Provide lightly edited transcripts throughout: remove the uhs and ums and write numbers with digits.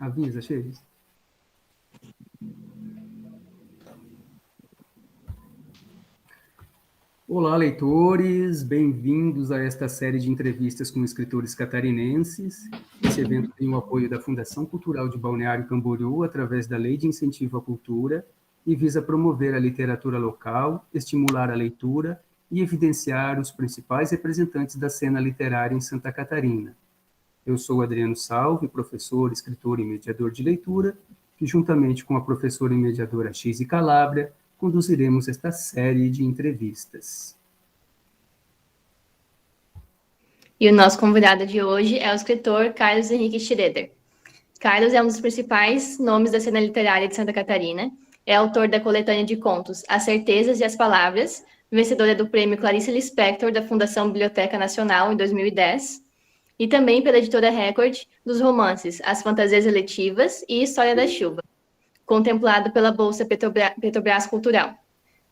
Avisa, Cheires. Olá, leitores, bem-vindos a esta série de entrevistas com escritores catarinenses. Esse evento tem o apoio da Fundação Cultural de Balneário Camboriú, através da Lei de Incentivo à Cultura, e visa promover a literatura local, estimular a leitura e evidenciar os principais representantes da cena literária em Santa Catarina. Eu sou Adriano Salve, professor, escritor e mediador de leitura, que juntamente com a professora e mediadora Xise Calabria, conduziremos esta série de entrevistas. E o nosso convidado de hoje é o escritor Carlos Henrique Schroeder. Carlos é um dos principais nomes da cena literária de Santa Catarina, é autor da coletânea de contos As Certezas e as Palavras, vencedora do prêmio Clarice Lispector da Fundação Biblioteca Nacional em 2010, e também pela editora Record dos romances As Fantasias Eletivas e História da Chuva, contemplado pela Bolsa Petrobras Cultural.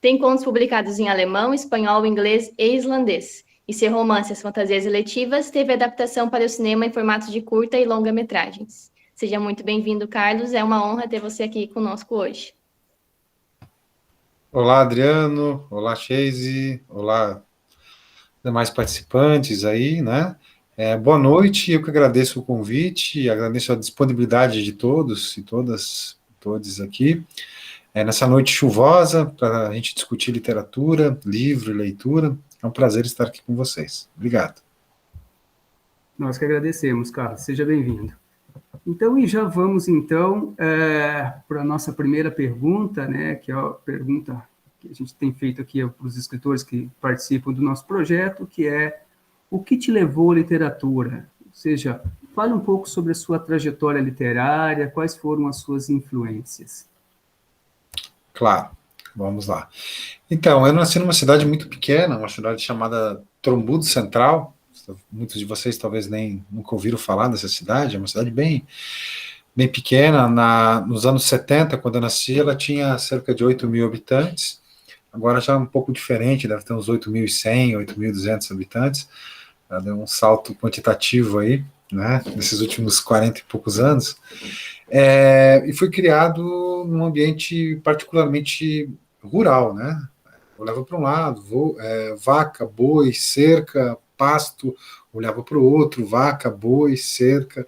Tem contos publicados em alemão, espanhol, inglês e islandês, e seu romance As Fantasias Eletivas teve adaptação para o cinema em formatos de curta e longa-metragens. Seja muito bem-vindo, Carlos, é uma honra ter você aqui conosco hoje. Olá, Adriano, olá, Cheise, olá, demais participantes aí, né? Boa noite, eu que agradeço o convite, agradeço a disponibilidade de todos e todos aqui, nessa noite chuvosa, para a gente discutir literatura, livro e leitura. É um prazer estar aqui com vocês. Obrigado. Nós que agradecemos, Carlos. Seja bem-vindo. Então, e já vamos, então, para a nossa primeira pergunta, né, que é a pergunta que a gente tem feito aqui para os escritores que participam do nosso projeto, que é: o que te levou à literatura? Ou seja, fale um pouco sobre a sua trajetória literária, quais foram as suas influências. Claro, vamos lá. Então, eu nasci numa cidade muito pequena, uma cidade chamada Trombudo Central. Muitos de vocês talvez nem nunca ouviram falar dessa cidade, é uma cidade bem pequena. Nos anos 70, quando eu nasci, ela tinha cerca de 8.000 habitantes, agora já é um pouco diferente, deve ter uns 8.100, 8.200 habitantes, ela deu um salto quantitativo aí, né, nesses últimos 40 e poucos anos, e foi criado num ambiente particularmente rural, né, olhava para um lado, vaca, boi, cerca, pasto, olhava para o outro, vaca, boi, cerca,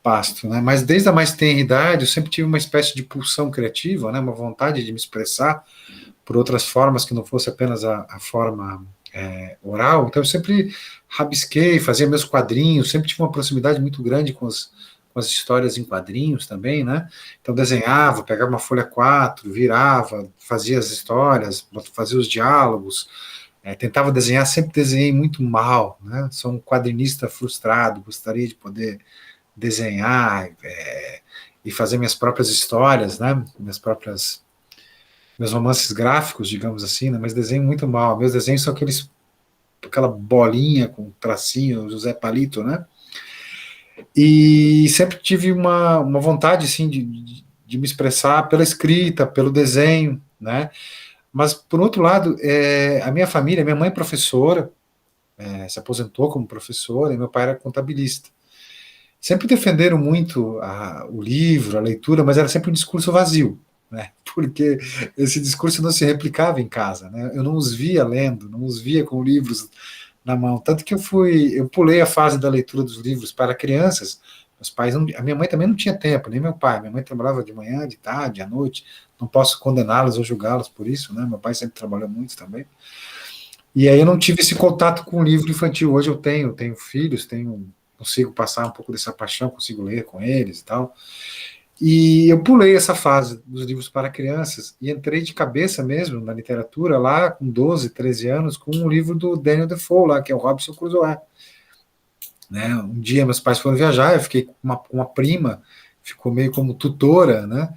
pasto, né? Mas desde a mais tenra idade eu sempre tive uma espécie de pulsão criativa, né? Uma vontade de me expressar por outras formas que não fosse apenas a forma oral. Então eu sempre rabisquei, fazia meus quadrinhos, sempre tive uma proximidade muito grande com as histórias em quadrinhos também, né? Então desenhava, pegava uma folha 4, virava, fazia as histórias, fazia os diálogos, tentava desenhar, sempre desenhei muito mal, né? Sou um quadrinista frustrado, gostaria de poder desenhar e fazer minhas próprias histórias, né? Meus romances gráficos, digamos assim, né? Mas desenho muito mal. Meus desenhos são aquela bolinha com tracinho, José Palito, né? E sempre tive uma vontade, assim, de me expressar pela escrita, pelo desenho, né? Mas, por outro lado, a minha família, minha mãe é professora, se aposentou como professora, e meu pai era contabilista. Sempre defenderam muito o livro, a leitura, mas era sempre um discurso vazio, né? Porque esse discurso não se replicava em casa, né? Eu não os via lendo, não os via com livros na mão, tanto que eu pulei a fase da leitura dos livros para crianças. Meus pais, a minha mãe também não tinha tempo, nem meu pai. Minha mãe trabalhava de manhã, de tarde, à noite. Não posso condená-los ou julgá-los por isso, né? Meu pai sempre trabalhou muito também. E aí eu não tive esse contato com o livro infantil. Hoje eu tenho filhos, consigo passar um pouco dessa paixão, consigo ler com eles e tal. E eu pulei essa fase dos livros para crianças e entrei de cabeça mesmo na literatura lá com 12, 13 anos, com um livro do Daniel Defoe lá, que é o Robinson Crusoe. Né? Um dia meus pais foram viajar, eu fiquei com uma prima, ficou meio como tutora, né?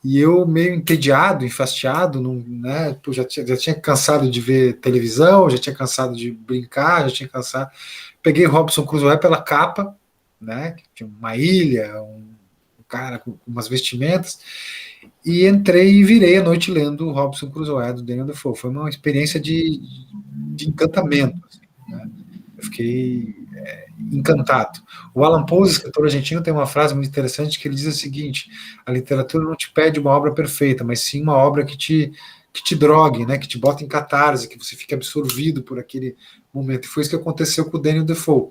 E eu meio entediado, enfastiado, né? Já tinha cansado de ver televisão, já tinha cansado de brincar, já tinha cansado. Peguei Robinson Crusoe pela capa, né? Que tinha uma ilha, um cara com umas vestimentas, e entrei e virei a noite lendo Robinson Crusoe, do Daniel Defoe. Foi uma experiência de encantamento. Assim, né? Eu fiquei encantado. O Alan Poe, escritor argentino, tem uma frase muito interessante que ele diz o seguinte: a literatura não te pede uma obra perfeita, mas sim uma obra que te drogue, né, que te bota em catarse, que você fique absorvido por aquele momento. E foi isso que aconteceu com o Daniel Defoe.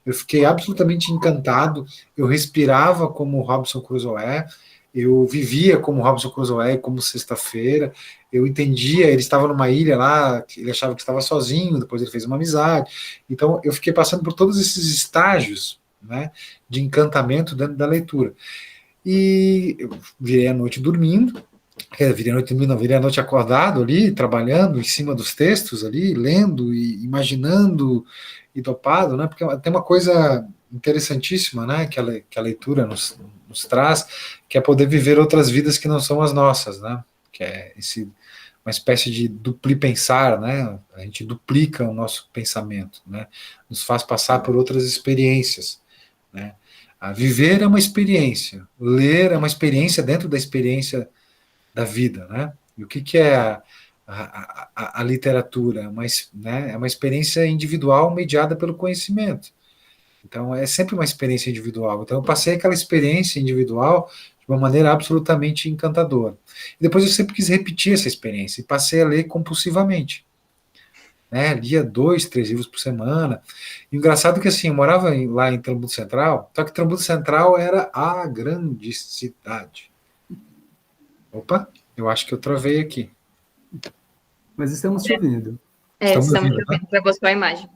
Eu fiquei absolutamente encantado, eu respirava como Robinson Crusoe, eu vivia como Robinson Crusoe, como Sexta-feira, eu entendia, ele estava numa ilha lá, ele achava que estava sozinho, depois ele fez uma amizade, então eu fiquei passando por todos esses estágios, né, de encantamento dentro da leitura. E eu virei a noite dormindo, virei a noite dormindo, não, virei a noite acordado ali, trabalhando em cima dos textos ali, lendo e imaginando e dopado, né, porque tem uma coisa interessantíssima, né, que a leitura nos traz, que é poder viver outras vidas que não são as nossas, né, que é uma espécie de dupli pensar, né, a gente duplica o nosso pensamento, né, nos faz passar por outras experiências, né. A viver é uma experiência, ler é uma experiência dentro da experiência da vida, né? E o que é a literatura? Né, é uma experiência individual mediada pelo conhecimento. Então, é sempre uma experiência individual. Então, eu passei aquela experiência individual de uma maneira absolutamente encantadora. E depois eu sempre quis repetir essa experiência e passei a ler compulsivamente. Né, lia 2, 3 livros por semana. E o engraçado é que, assim, eu morava lá em Trombudo Central, só que Trombudo Central era a grande cidade. Opa, eu acho que eu travei aqui. Mas estamos te ouvindo. Estamos te ouvindo, né? Para buscar a imagem.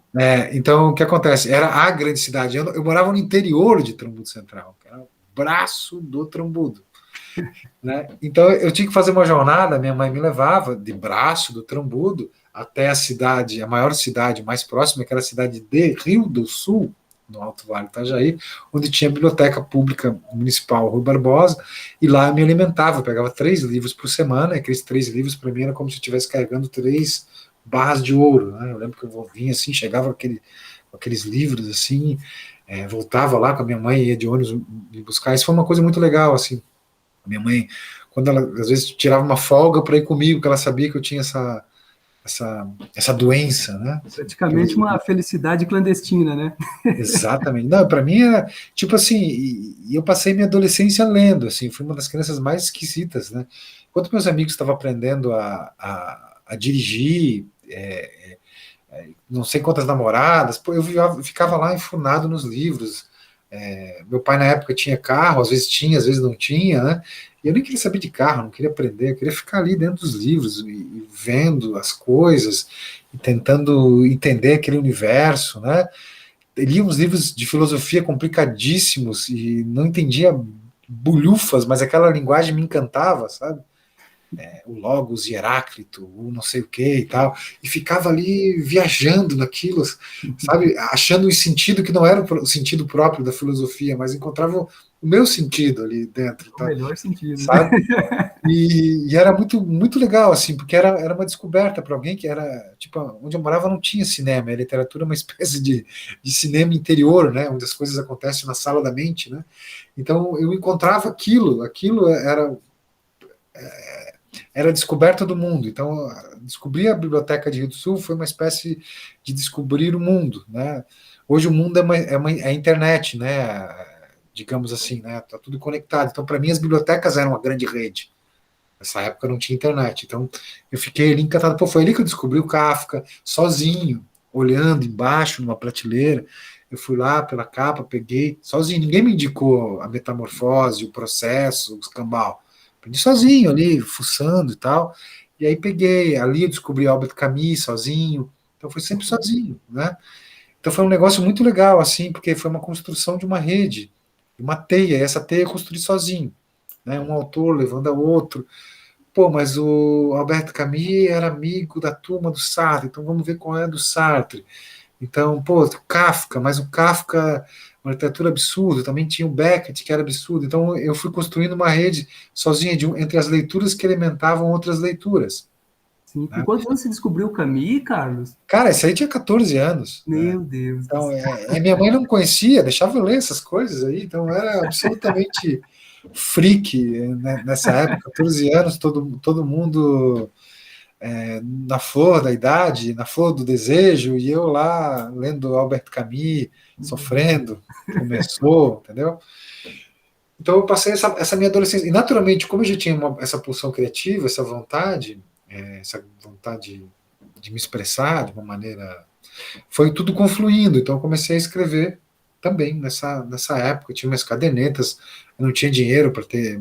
Então, o que acontece? Era a grande cidade. Eu morava no interior de Trombudo Central, que era o braço do Trombudo. Né? Então, eu tinha que fazer uma jornada, minha mãe me levava de braço do Trombudo até a cidade, a maior cidade mais próxima, que era a cidade de Rio do Sul, no Alto Vale do Itajaí, onde tinha a Biblioteca Pública Municipal Rui Barbosa, e lá eu me alimentava, eu pegava 3 livros por semana, e aqueles 3 livros para mim era como se eu estivesse carregando 3 barras de ouro, né? Eu lembro que eu vinha assim, chegava aqueles livros assim, voltava lá com a minha mãe, ia de ônibus me buscar, isso foi uma coisa muito legal, assim, a minha mãe, quando ela às vezes tirava uma folga para ir comigo, porque ela sabia que eu tinha essa doença, né? Praticamente uma felicidade clandestina, né? Exatamente. Não, para mim era tipo assim, e eu passei minha adolescência lendo, assim, fui uma das crianças mais esquisitas, né? Enquanto meus amigos estavam aprendendo a dirigir, não sei quantas namoradas, pô, eu ficava lá enfurnado nos livros. Meu pai na época tinha carro, às vezes não tinha, né? E eu nem queria saber de carro, não queria aprender, eu queria ficar ali dentro dos livros e vendo as coisas e tentando entender aquele universo, né? Eu lia uns livros de filosofia complicadíssimos e não entendia bulhufas, mas aquela linguagem me encantava, sabe? O Logos e Heráclito, o não sei o que e tal, e ficava ali viajando naquilo, sabe, achando um sentido que não era o sentido próprio da filosofia, mas encontrava o meu sentido ali dentro. O melhor sentido. Sabe? E era muito, muito legal, assim, porque era uma descoberta para alguém que era, tipo, onde eu morava não tinha cinema, a literatura é uma espécie de cinema interior, né, onde as coisas acontecem na sala da mente, né, então eu encontrava aquilo era a descoberta do mundo. Então, descobrir a Biblioteca de Rio do Sul foi uma espécie de descobrir o mundo, né? Hoje o mundo é a internet, né? Digamos assim, né? Tá tudo conectado. Então, para mim, as bibliotecas eram uma grande rede. Nessa época não tinha internet. Então, eu fiquei ali encantado. Pô, foi ali que eu descobri o Kafka, sozinho, olhando embaixo, numa prateleira. Eu fui lá pela capa, peguei, sozinho. Ninguém me indicou a metamorfose, o processo, o escambau. Aprendi sozinho ali, fuçando e tal. E aí peguei, ali eu descobri Albert Camus sozinho. Então foi sempre sozinho, né? Então foi um negócio muito legal, assim, porque foi uma construção de uma rede, uma teia. E essa teia eu construí sozinho, né? Um autor levando a outro. Pô, mas o Albert Camus era amigo da turma do Sartre, então vamos ver qual é do Sartre. Então, pô, Kafka, mas o Kafka, uma literatura absurda, também tinha o Beckett, que era absurdo. Então, eu fui construindo uma rede sozinha entre as leituras que alimentavam outras leituras. Sim. Né? Com quantos anos você descobriu o Camus, Carlos? Cara, isso aí tinha 14 anos. Meu né? Deus. Então, minha mãe não conhecia, deixava eu ler essas coisas aí, então era absolutamente freak, né? Nessa época, 14 anos, todo mundo na flor da idade, na flor do desejo, e eu lá lendo Albert Camus, sofrendo, começou, entendeu? Então eu passei essa minha adolescência, e naturalmente, como eu já tinha essa pulsão criativa, essa vontade de me expressar de uma maneira, foi tudo confluindo, então eu comecei a escrever também nessa época, eu tinha umas cadernetas, eu não tinha dinheiro para ter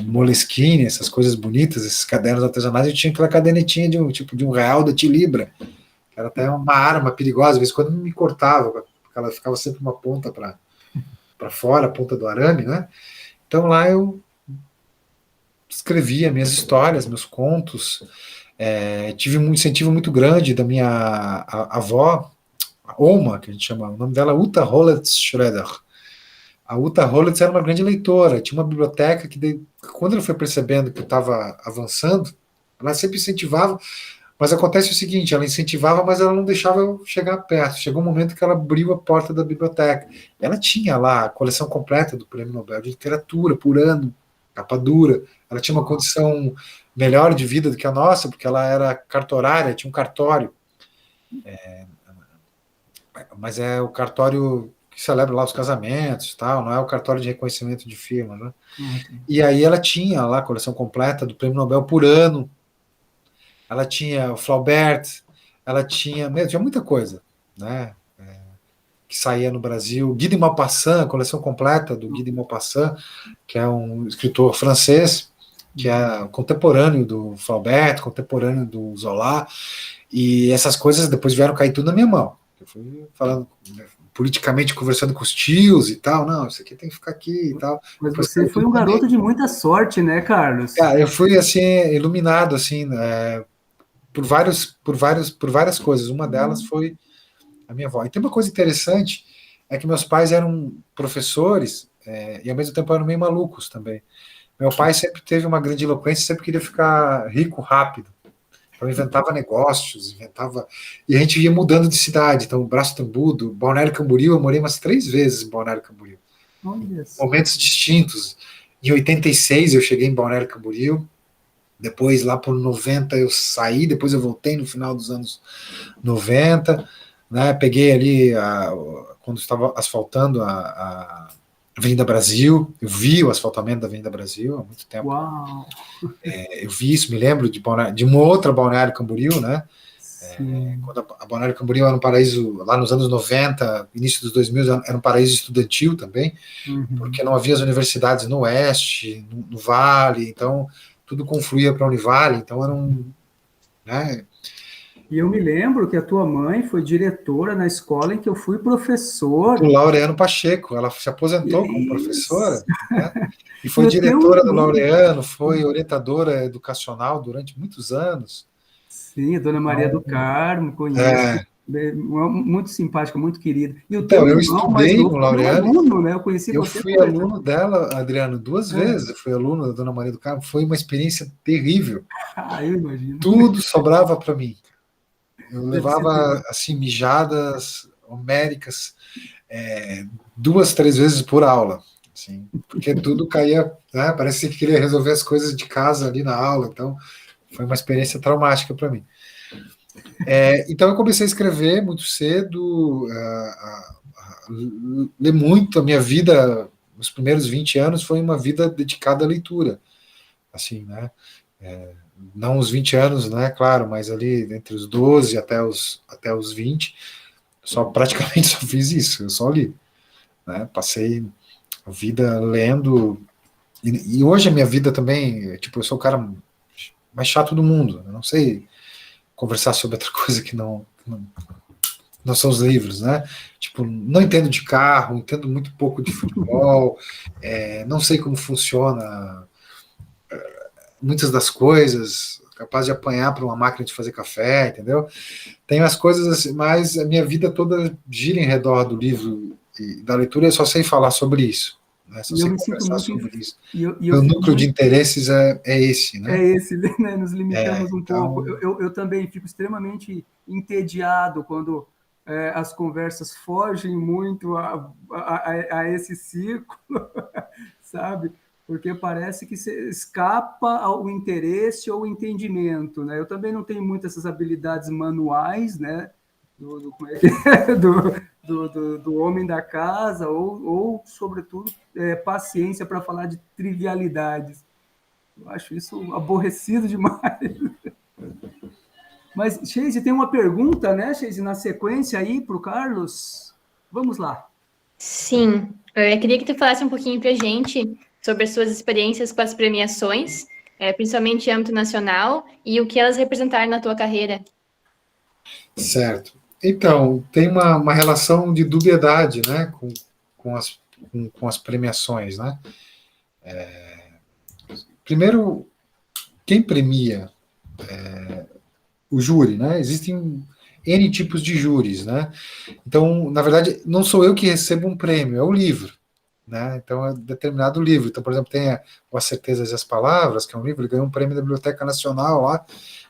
Moleskine, essas coisas bonitas, esses cadernos artesanais, eu tinha aquela cadernetinha de um real da Tilibra, que era até uma arma perigosa, às vezes quando me cortava, porque ela ficava sempre uma ponta para fora, a ponta do arame, né? Então lá eu escrevia minhas histórias, meus contos, tive um incentivo muito grande da minha avó, a Oma, que a gente chama, o nome dela é Uta Holletz Schroeder. A Uta Holletz era uma grande leitora, tinha uma biblioteca que, quando ela foi percebendo que eu estava avançando, ela sempre incentivava, mas acontece o seguinte, ela incentivava, mas ela não deixava eu chegar perto. Chegou um momento que ela abriu a porta da biblioteca. Ela tinha lá a coleção completa do Prêmio Nobel de Literatura, por ano, capa dura. Ela tinha uma condição melhor de vida do que a nossa, porque ela era cartorária, tinha um cartório. Mas é o cartório que celebra lá os casamentos e tal, não é o cartório de reconhecimento de firma, né? E aí ela tinha lá a coleção completa do Prêmio Nobel por ano, ela tinha o Flaubert, ela tinha muita coisa, né? Que saía no Brasil, Guy de Maupassant, a coleção completa do Guy de Maupassant, que é um escritor francês, que é contemporâneo do Flaubert, contemporâneo do Zola, e essas coisas depois vieram cair tudo na minha mão. Eu fui falando politicamente, conversando com os tios e tal, não, isso aqui tem que ficar aqui e tal. Mas você foi um garoto de muita sorte, né, Carlos? Cara, eu fui assim iluminado assim, por várias coisas. Uma delas foi a minha avó. E tem uma coisa interessante, é que meus pais eram professores e ao mesmo tempo eram meio malucos também. Meu pai sempre teve uma grande eloquência, sempre queria ficar rico rápido. Então inventava negócios, e a gente ia mudando de cidade. Então, Braço Tambudo, Balneário Camboriú, eu morei umas 3 vezes em Balneário Camboriú. Momentos distintos. Em 86 eu cheguei em Balneário Camboriú, depois lá por 90 eu saí, depois eu voltei no final dos anos 90, né? Peguei ali quando estava asfaltando a Avenida Brasil, eu vi o asfaltamento da Avenida Brasil há muito tempo. Uau! Eu vi isso, me lembro de uma outra Balneário Camboriú, né? Quando a Balneário Camboriú era um paraíso, lá nos anos 90, início dos 2000, era um paraíso estudantil também, porque não havia as universidades no oeste, no Vale, então tudo confluía para a Univale, então era né? E eu me lembro que a tua mãe foi diretora na escola em que eu fui professor. O Laureano Pacheco, ela se aposentou como professora, né? E foi diretora do Laureano, foi orientadora educacional durante muitos anos. Sim, a Dona Maria do Carmo, conheço. Muito simpática, muito querida. E o teu eu irmão estudei no Laureano. Aluno, né? Eu fui aluno dela, Adriano, 2 vezes. Eu fui aluno da Dona Maria do Carmo. Foi uma experiência terrível. Eu imagino. Tudo sobrava para mim. Eu levava assim mijadas homéricas 2, 3 vezes por aula, assim, porque tudo caía, né? Parecia que queria resolver as coisas de casa ali na aula. Então foi uma experiência traumática para mim. Então eu comecei a escrever muito cedo, ler muito. A minha vida, os primeiros 20 anos, foi uma vida dedicada à leitura, assim, né? Não os 20 anos, né, claro, mas ali entre os 12 até os 20, praticamente só fiz isso, eu só li, né? Passei a vida lendo, e hoje a minha vida também, tipo, eu sou o cara mais chato do mundo, eu não sei conversar sobre outra coisa que não são os livros, né? Tipo, não entendo de carro, entendo muito pouco de futebol, não sei como funciona muitas das coisas, capaz de apanhar para uma máquina de fazer café, entendeu? Tem as coisas assim, mas a minha vida toda gira em redor do livro e da leitura, eu só sei falar sobre isso, né? Só sei conversar sobre isso. O núcleo de interesses é esse, né? É esse, né? Nos limitamos um pouco. Eu também fico extremamente entediado quando as conversas fogem muito a esse círculo, sabe? porque parece que você escapa ao interesse ou entendimento, né? Eu também não tenho muitas essas habilidades manuais, né? Como é que é? Do homem da casa, ou sobretudo, paciência para falar de trivialidades. Eu acho isso aborrecido demais. Mas, Sheise, tem uma pergunta, né, Sheise, na sequência aí para o Carlos? Vamos lá. Sim, eu queria que tu falasse um pouquinho para a gente sobre as suas experiências com as premiações, principalmente em âmbito nacional, e o que elas representaram na tua carreira. Certo. Então, tem uma relação de dubiedade, né, com as premiações, né? Primeiro, quem premia o júri, né? Existem N tipos de júris, né? Então, na verdade, não sou eu que recebo um prêmio, é o livro, né? Então, é determinado livro. Então, por exemplo, tem o As Certezas e as Palavras, que é um livro, ele ganhou um prêmio da Biblioteca Nacional lá,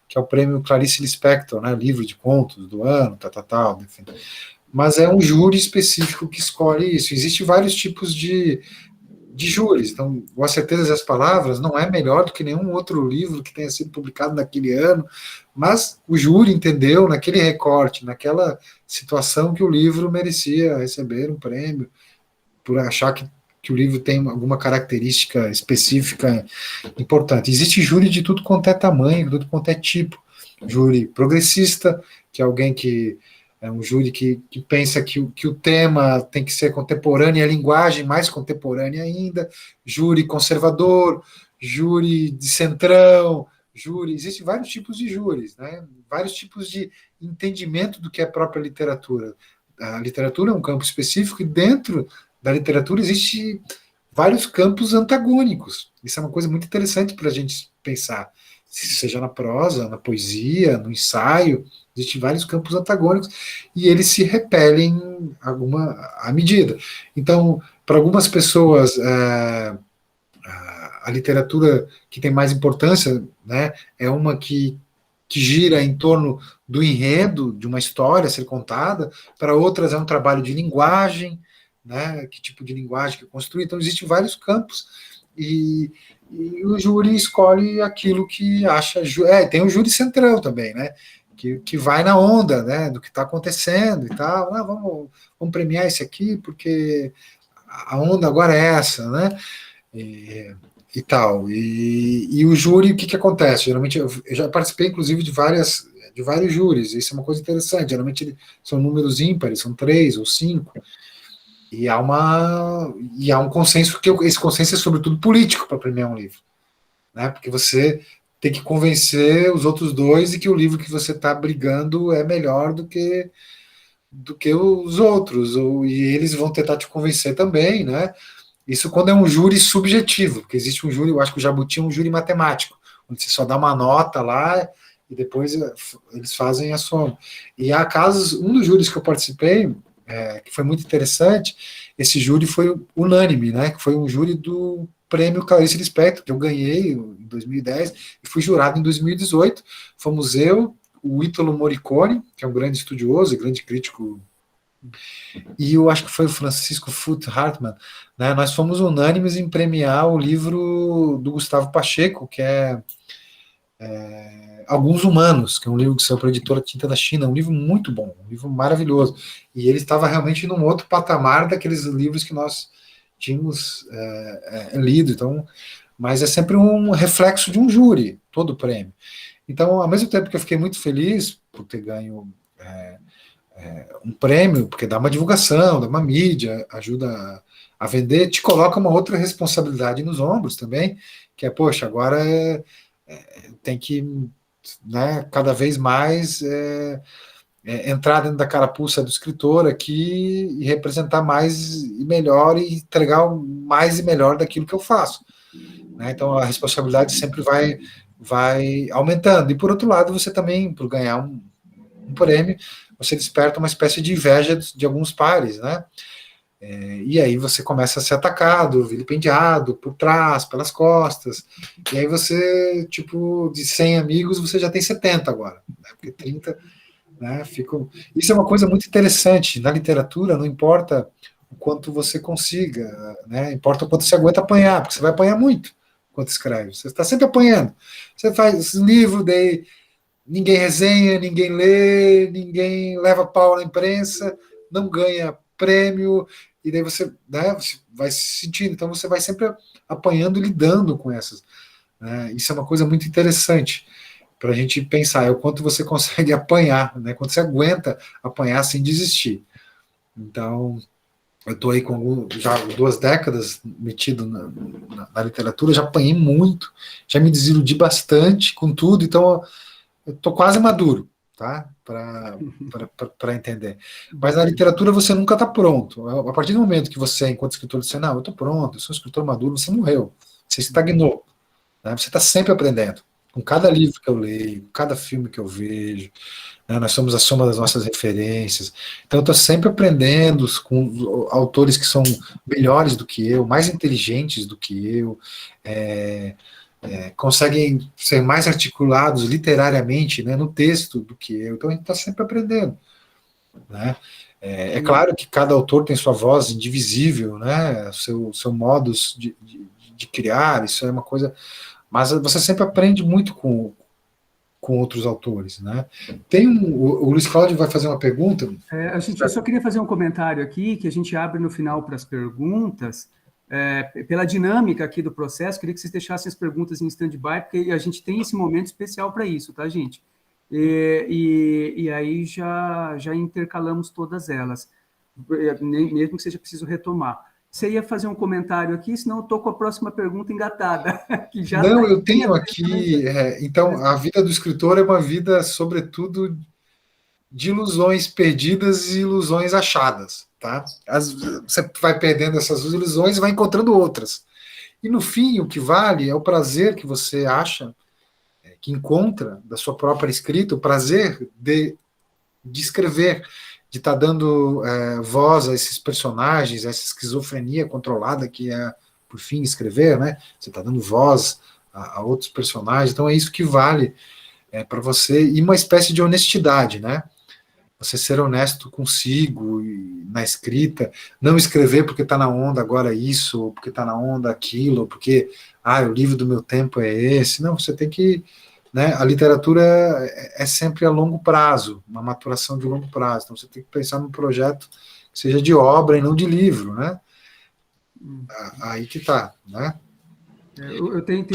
que é o prêmio Clarice Lispector, né? Livro de contos do ano, tal, enfim. Mas é um júri específico que escolhe isso. Existem vários tipos de júris. Então, o As Certezas e as Palavras não é melhor do que nenhum outro livro que tenha sido publicado naquele ano, mas o júri entendeu, naquele recorte, naquela situação, que o livro merecia receber um prêmio, por achar que o livro tem alguma característica específica importante. Existe júri de tudo quanto é tamanho, de tudo quanto é tipo. Júri progressista, que é alguém que é um júri que pensa que o tema tem que ser contemporâneo e a linguagem mais contemporânea ainda. Júri conservador, júri de centrão, júri. Existem vários tipos de júris, né? Vários tipos de entendimento do que é a própria literatura. A literatura é um campo específico e dentro da literatura existe vários campos antagônicos. Isso é uma coisa muito interessante para a gente pensar, seja na prosa, na poesia, no ensaio, existem vários campos antagônicos e eles se repelem à medida. Então, para algumas pessoas, a literatura que tem mais importância, né, é uma que gira em torno do enredo de uma história a ser contada, para outras é um trabalho de linguagem, né, que tipo de linguagem que construi. Então, existem vários campos e o júri escolhe aquilo que acha. Tem o júri centrão também, né, que vai na onda, né, do que está acontecendo e tal. Vamos premiar esse aqui porque a onda agora é essa, né, e tal. E o júri, o que acontece? Geralmente, eu já participei, inclusive, de vários júris. Isso é uma coisa interessante. Geralmente são números ímpares, são 3 ou 5. E há um consenso, que esse consenso é sobretudo político para premiar um livro, né? Porque você tem que convencer os outros dois de que o livro que você está brigando é melhor do que os outros, e eles vão tentar te convencer também, né? Isso quando é um júri subjetivo, porque existe um júri, eu acho que o Jabuti é um júri matemático, onde você só dá uma nota lá e depois eles fazem a soma. E há casos, um dos júris que eu participei, que foi muito interessante, esse júri foi unânime, né? Que foi um júri do prêmio Clarice Lispector, que eu ganhei em 2010 e fui jurado em 2018. Fomos eu, o Ítalo Morricone, que é um grande estudioso e grande crítico, e eu acho que foi o Francisco Foote Hartmann, né? Nós fomos unânimes em premiar o livro do Gustavo Pacheco, que é Alguns Humanos, que é um livro que saiu para a editora Tinta da China, um livro muito bom, um livro maravilhoso, e ele estava realmente num outro patamar daqueles livros que nós tínhamos lido, então, mas é sempre um reflexo de um júri, todo o prêmio. Então, ao mesmo tempo que eu fiquei muito feliz por ter ganho um prêmio, porque dá uma divulgação, dá uma mídia, ajuda a vender, te coloca uma outra responsabilidade nos ombros também, que é, poxa, agora tem que, né, cada vez mais entrar dentro da carapuça do escritor aqui e representar mais e melhor e entregar mais e melhor daquilo que eu faço, né? Então a responsabilidade sempre vai aumentando. E por outro lado, você também, por ganhar um prêmio, você desperta uma espécie de inveja de alguns pares, né? E aí você começa a ser atacado, vilipendiado por trás, pelas costas, e aí você, tipo, de 100 amigos, você já tem 70 agora, né? Porque 30, né, ficam... Isso é uma coisa muito interessante, na literatura, não importa o quanto você consiga, né? Importa o quanto você aguenta apanhar, porque você vai apanhar muito enquanto escreve. Você está sempre apanhando. Você faz esse livro, daí ninguém resenha, ninguém lê, ninguém leva pau na imprensa, não ganha prêmio, e daí você, né, você vai se sentindo. Então você vai sempre apanhando e lidando com essas. Né? Isso é uma coisa muito interessante para a gente pensar, é o quanto você consegue apanhar, né? Quanto você aguenta apanhar sem desistir. Então, eu estou aí com já 2 décadas metido na literatura, já apanhei muito, já me desiludi bastante com tudo, então eu estou quase maduro, tá? Para entender. Mas na literatura você nunca está pronto. A partir do momento que você, enquanto escritor, diz, não, eu estou pronto, eu sou um escritor maduro, você morreu, você estagnou. Né? Você está sempre aprendendo. Com cada livro que eu leio, com cada filme que eu vejo, né? Nós somos a soma das nossas referências. Então eu estou sempre aprendendo com autores que são melhores do que eu, mais inteligentes do que eu, conseguem ser mais articulados literariamente, né, no texto do que eu. Então a gente está sempre aprendendo. Né? É claro que cada autor tem sua voz indivisível, né, seu modus de criar, isso é uma coisa... Mas você sempre aprende muito com outros autores, né? Tem o Luiz Cláudio vai fazer uma pergunta. Eu só queria fazer um comentário aqui, que a gente abre no final para as perguntas. Pela dinâmica aqui do processo, queria que vocês deixassem as perguntas em stand-by, porque a gente tem esse momento especial para isso, tá, gente? E aí já intercalamos todas elas, mesmo que seja preciso retomar. Você ia fazer um comentário aqui, senão eu estou com a próxima pergunta engatada. Que já não, eu tenho aqui... então, a vida do escritor é uma vida, sobretudo, de ilusões perdidas e ilusões achadas. Tá? Você vai perdendo essas ilusões e vai encontrando outras. E, no fim, o que vale é o prazer que você acha, que encontra da sua própria escrita, o prazer de escrever, de estar dando voz a esses personagens, a essa esquizofrenia controlada que é, por fim, escrever, né? Você está dando voz a outros personagens, então é isso que vale para você, e uma espécie de honestidade, né? Você ser honesto consigo na escrita, não escrever porque está na onda agora isso, ou porque está na onda aquilo, ou porque o livro do meu tempo é esse. Não, você tem que... Né, a literatura é sempre a longo prazo, uma maturação de longo prazo. Então você tem que pensar num projeto que seja de obra e não de livro, né? Aí que tá, né? Eu tenho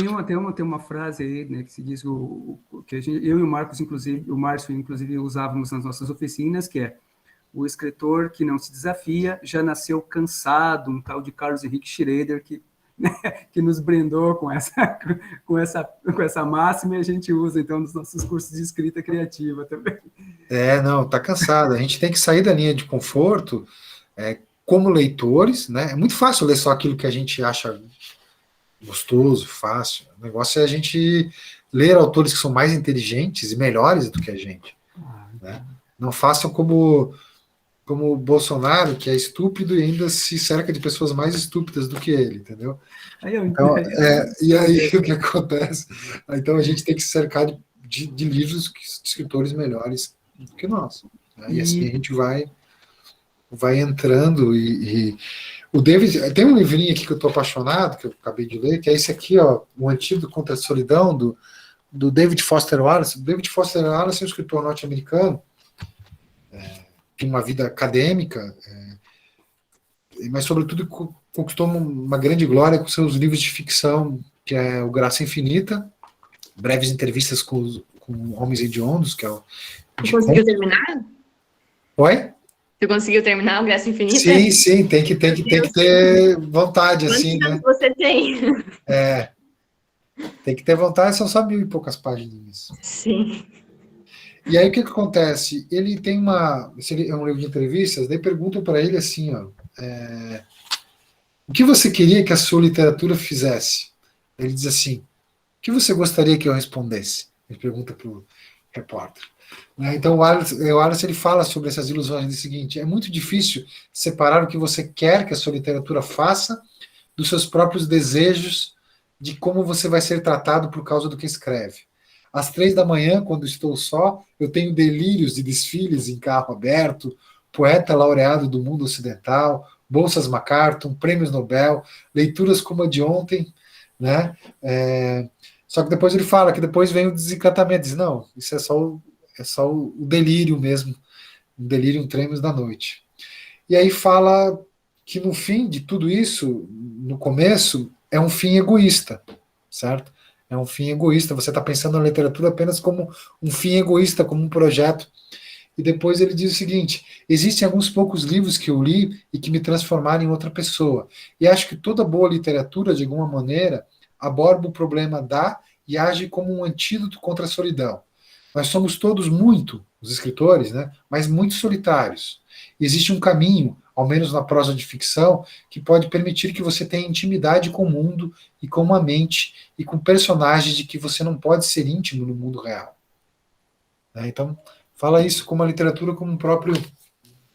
uma frase aí, né, que se diz que eu e o Marcos, inclusive, o Márcio, inclusive, usávamos nas nossas oficinas, que é: o escritor que não se desafia já nasceu cansado, um tal de Carlos Henrique Schroeder, que nos brindou com essa máxima, e a gente usa, então, nos nossos cursos de escrita criativa também. Não, tá cansado. A gente tem que sair da linha de conforto como leitores, né? É muito fácil ler só aquilo que a gente acha gostoso, fácil. O negócio é a gente ler autores que são mais inteligentes e melhores do que a gente. Né? Não façam como o Bolsonaro, que é estúpido e ainda se cerca de pessoas mais estúpidas do que ele, entendeu? Então, e aí o que acontece? Então a gente tem que se cercar de livros, de escritores melhores do que nós. Né? E assim a gente vai entrando e o David, tem um livrinho aqui que eu estou apaixonado, que eu acabei de ler, que é esse aqui, ó, O Antídoto contra a Solidão, do David Foster Wallace. O David Foster Wallace é um escritor norte-americano, tem uma vida acadêmica, mas sobretudo conquistou uma grande glória com seus livros de ficção, que é O Graça Infinita, breves entrevistas com homens hediondos, que é o... Você conseguiu terminar? Oi? Você conseguiu terminar o Graça Infinita? Sim, tem que ter vontade, assim, né? Quantos você tem? Tem que ter vontade, são só 1000 e poucas páginas. Sim. E aí o que acontece? Ele tem é um livro de entrevistas, daí perguntam para ele assim, ó, o que você queria que a sua literatura fizesse? Ele diz assim: o que você gostaria que eu respondesse? Ele pergunta para o repórter. Então o Wallace ele fala sobre essas ilusões do seguinte: é muito difícil separar o que você quer que a sua literatura faça dos seus próprios desejos de como você vai ser tratado por causa do que escreve. Às 3 da manhã, quando estou só, eu tenho delírios de desfiles em carro aberto, poeta laureado do mundo ocidental, bolsas MacArthur, prêmios Nobel, leituras como a de ontem, né? Só que depois ele fala que depois vem o desencantamento, diz, não, isso é só o delírio mesmo, um delírio, um trêmulos da noite. E aí fala que no fim de tudo isso, no começo, é um fim egoísta, certo? É um fim egoísta, você está pensando na literatura apenas como um fim egoísta, como um projeto. E depois ele diz o seguinte, existem alguns poucos livros que eu li e que me transformaram em outra pessoa. E acho que toda boa literatura, de alguma maneira, aborda o problema e age como um antídoto contra a solidão. Nós somos todos muito, os escritores, né, mas muito solitários. E existe um caminho, ao menos na prosa de ficção, que pode permitir que você tenha intimidade com o mundo e com uma mente e com personagens de que você não pode ser íntimo no mundo real. Então, fala isso como a literatura como um próprio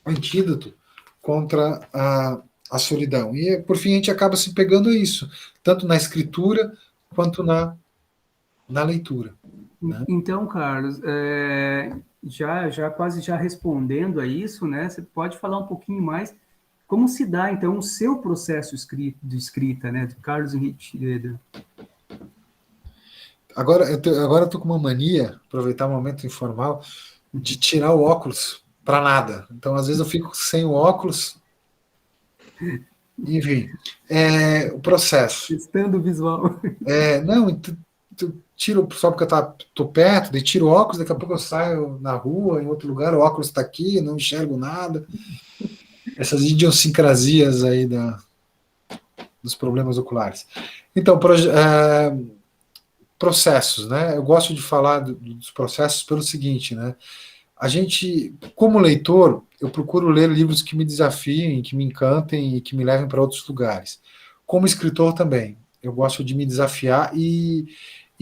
antídoto contra a solidão. E, por fim, a gente acaba se pegando a isso, tanto na escritura quanto na leitura. Né? Então, Carlos, já quase já respondendo a isso, né? Você pode falar um pouquinho mais como se dá, então, o seu processo de escrita, né? De Carlos Henrique Schroeder. Agora eu tô com uma mania, aproveitar o momento informal, de tirar o óculos para nada. Então, às vezes, eu fico sem o óculos. Enfim, o processo. Testando o visual. Não, tiro só porque eu tô perto, daí tiro o óculos, daqui a pouco eu saio na rua, em outro lugar, o óculos está aqui, não enxergo nada. Essas idiosincrasias aí dos problemas oculares. Então, processos, né? Eu gosto de falar dos processos pelo seguinte, né? A gente, como leitor, eu procuro ler livros que me desafiem, que me encantem e que me levem para outros lugares. Como escritor também, eu gosto de me desafiar e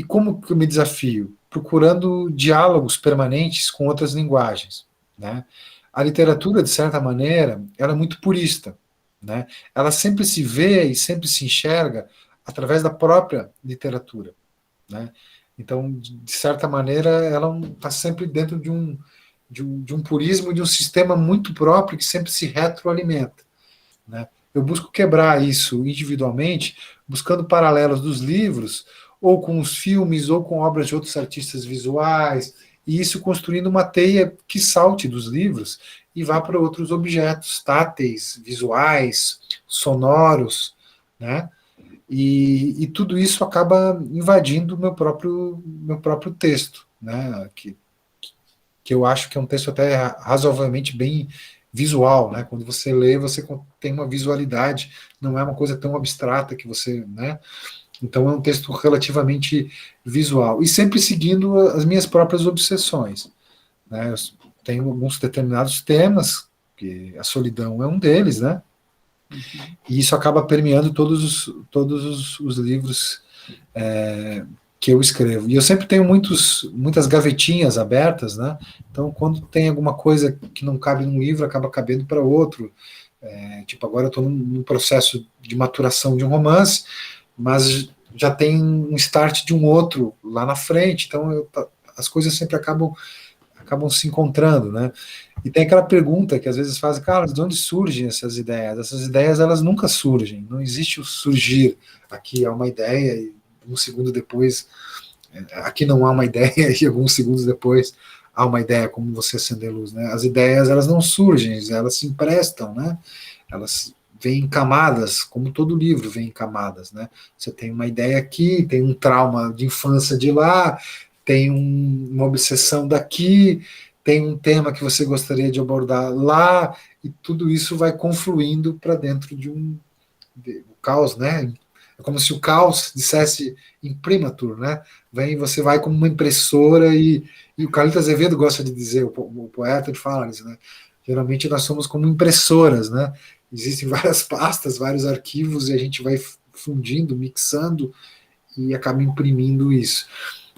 como que eu me desafio? Procurando diálogos permanentes com outras linguagens, né? A literatura, de certa maneira, ela é muito purista, né? Ela sempre se vê e sempre se enxerga através da própria literatura, né? Então, de certa maneira, ela está sempre dentro de um purismo, de um sistema muito próprio que sempre se retroalimenta, né? Eu busco quebrar isso individualmente, buscando paralelos dos livros, ou com os filmes, ou com obras de outros artistas visuais, e isso construindo uma teia que salte dos livros e vá para outros objetos táteis, visuais, sonoros, né? E tudo isso acaba invadindo o meu próprio texto, né? Que eu acho que é um texto até razoavelmente bem visual, né? Quando você lê, você tem uma visualidade, não é uma coisa tão abstrata que você, né? Então é um texto relativamente visual e sempre seguindo as minhas próprias obsessões, né? Eu tenho alguns determinados temas, que a solidão é um deles, né? E isso acaba permeando todos os livros que eu escrevo. E eu sempre tenho muitas gavetinhas abertas, né? Então, quando tem alguma coisa que não cabe num livro, acaba cabendo para outro. Tipo, agora eu estou num processo de maturação de um romance, mas já tem um start de um outro lá na frente, então as coisas sempre acabam se encontrando, né? E tem aquela pergunta que às vezes fazem, Carlos, de onde surgem essas ideias? Essas ideias, elas nunca surgem, não existe o surgir. Aqui há uma ideia e um segundo depois, aqui não há uma ideia e alguns segundos depois há uma ideia, como você acender luz, né? As ideias, elas não surgem, elas se emprestam, né? Elas vêm em camadas, como todo livro vem em camadas, né? Você tem uma ideia aqui, tem um trauma de infância de lá, tem uma obsessão daqui, tem um tema que você gostaria de abordar lá, e tudo isso vai confluindo para dentro de um caos, né? É como se o caos dissesse imprimatur, né? Você vai como uma impressora e o Carlito Azevedo gosta de dizer, o poeta, ele fala isso, né? Geralmente nós somos como impressoras, né? Existem várias pastas, vários arquivos e a gente vai fundindo, mixando e acaba imprimindo isso.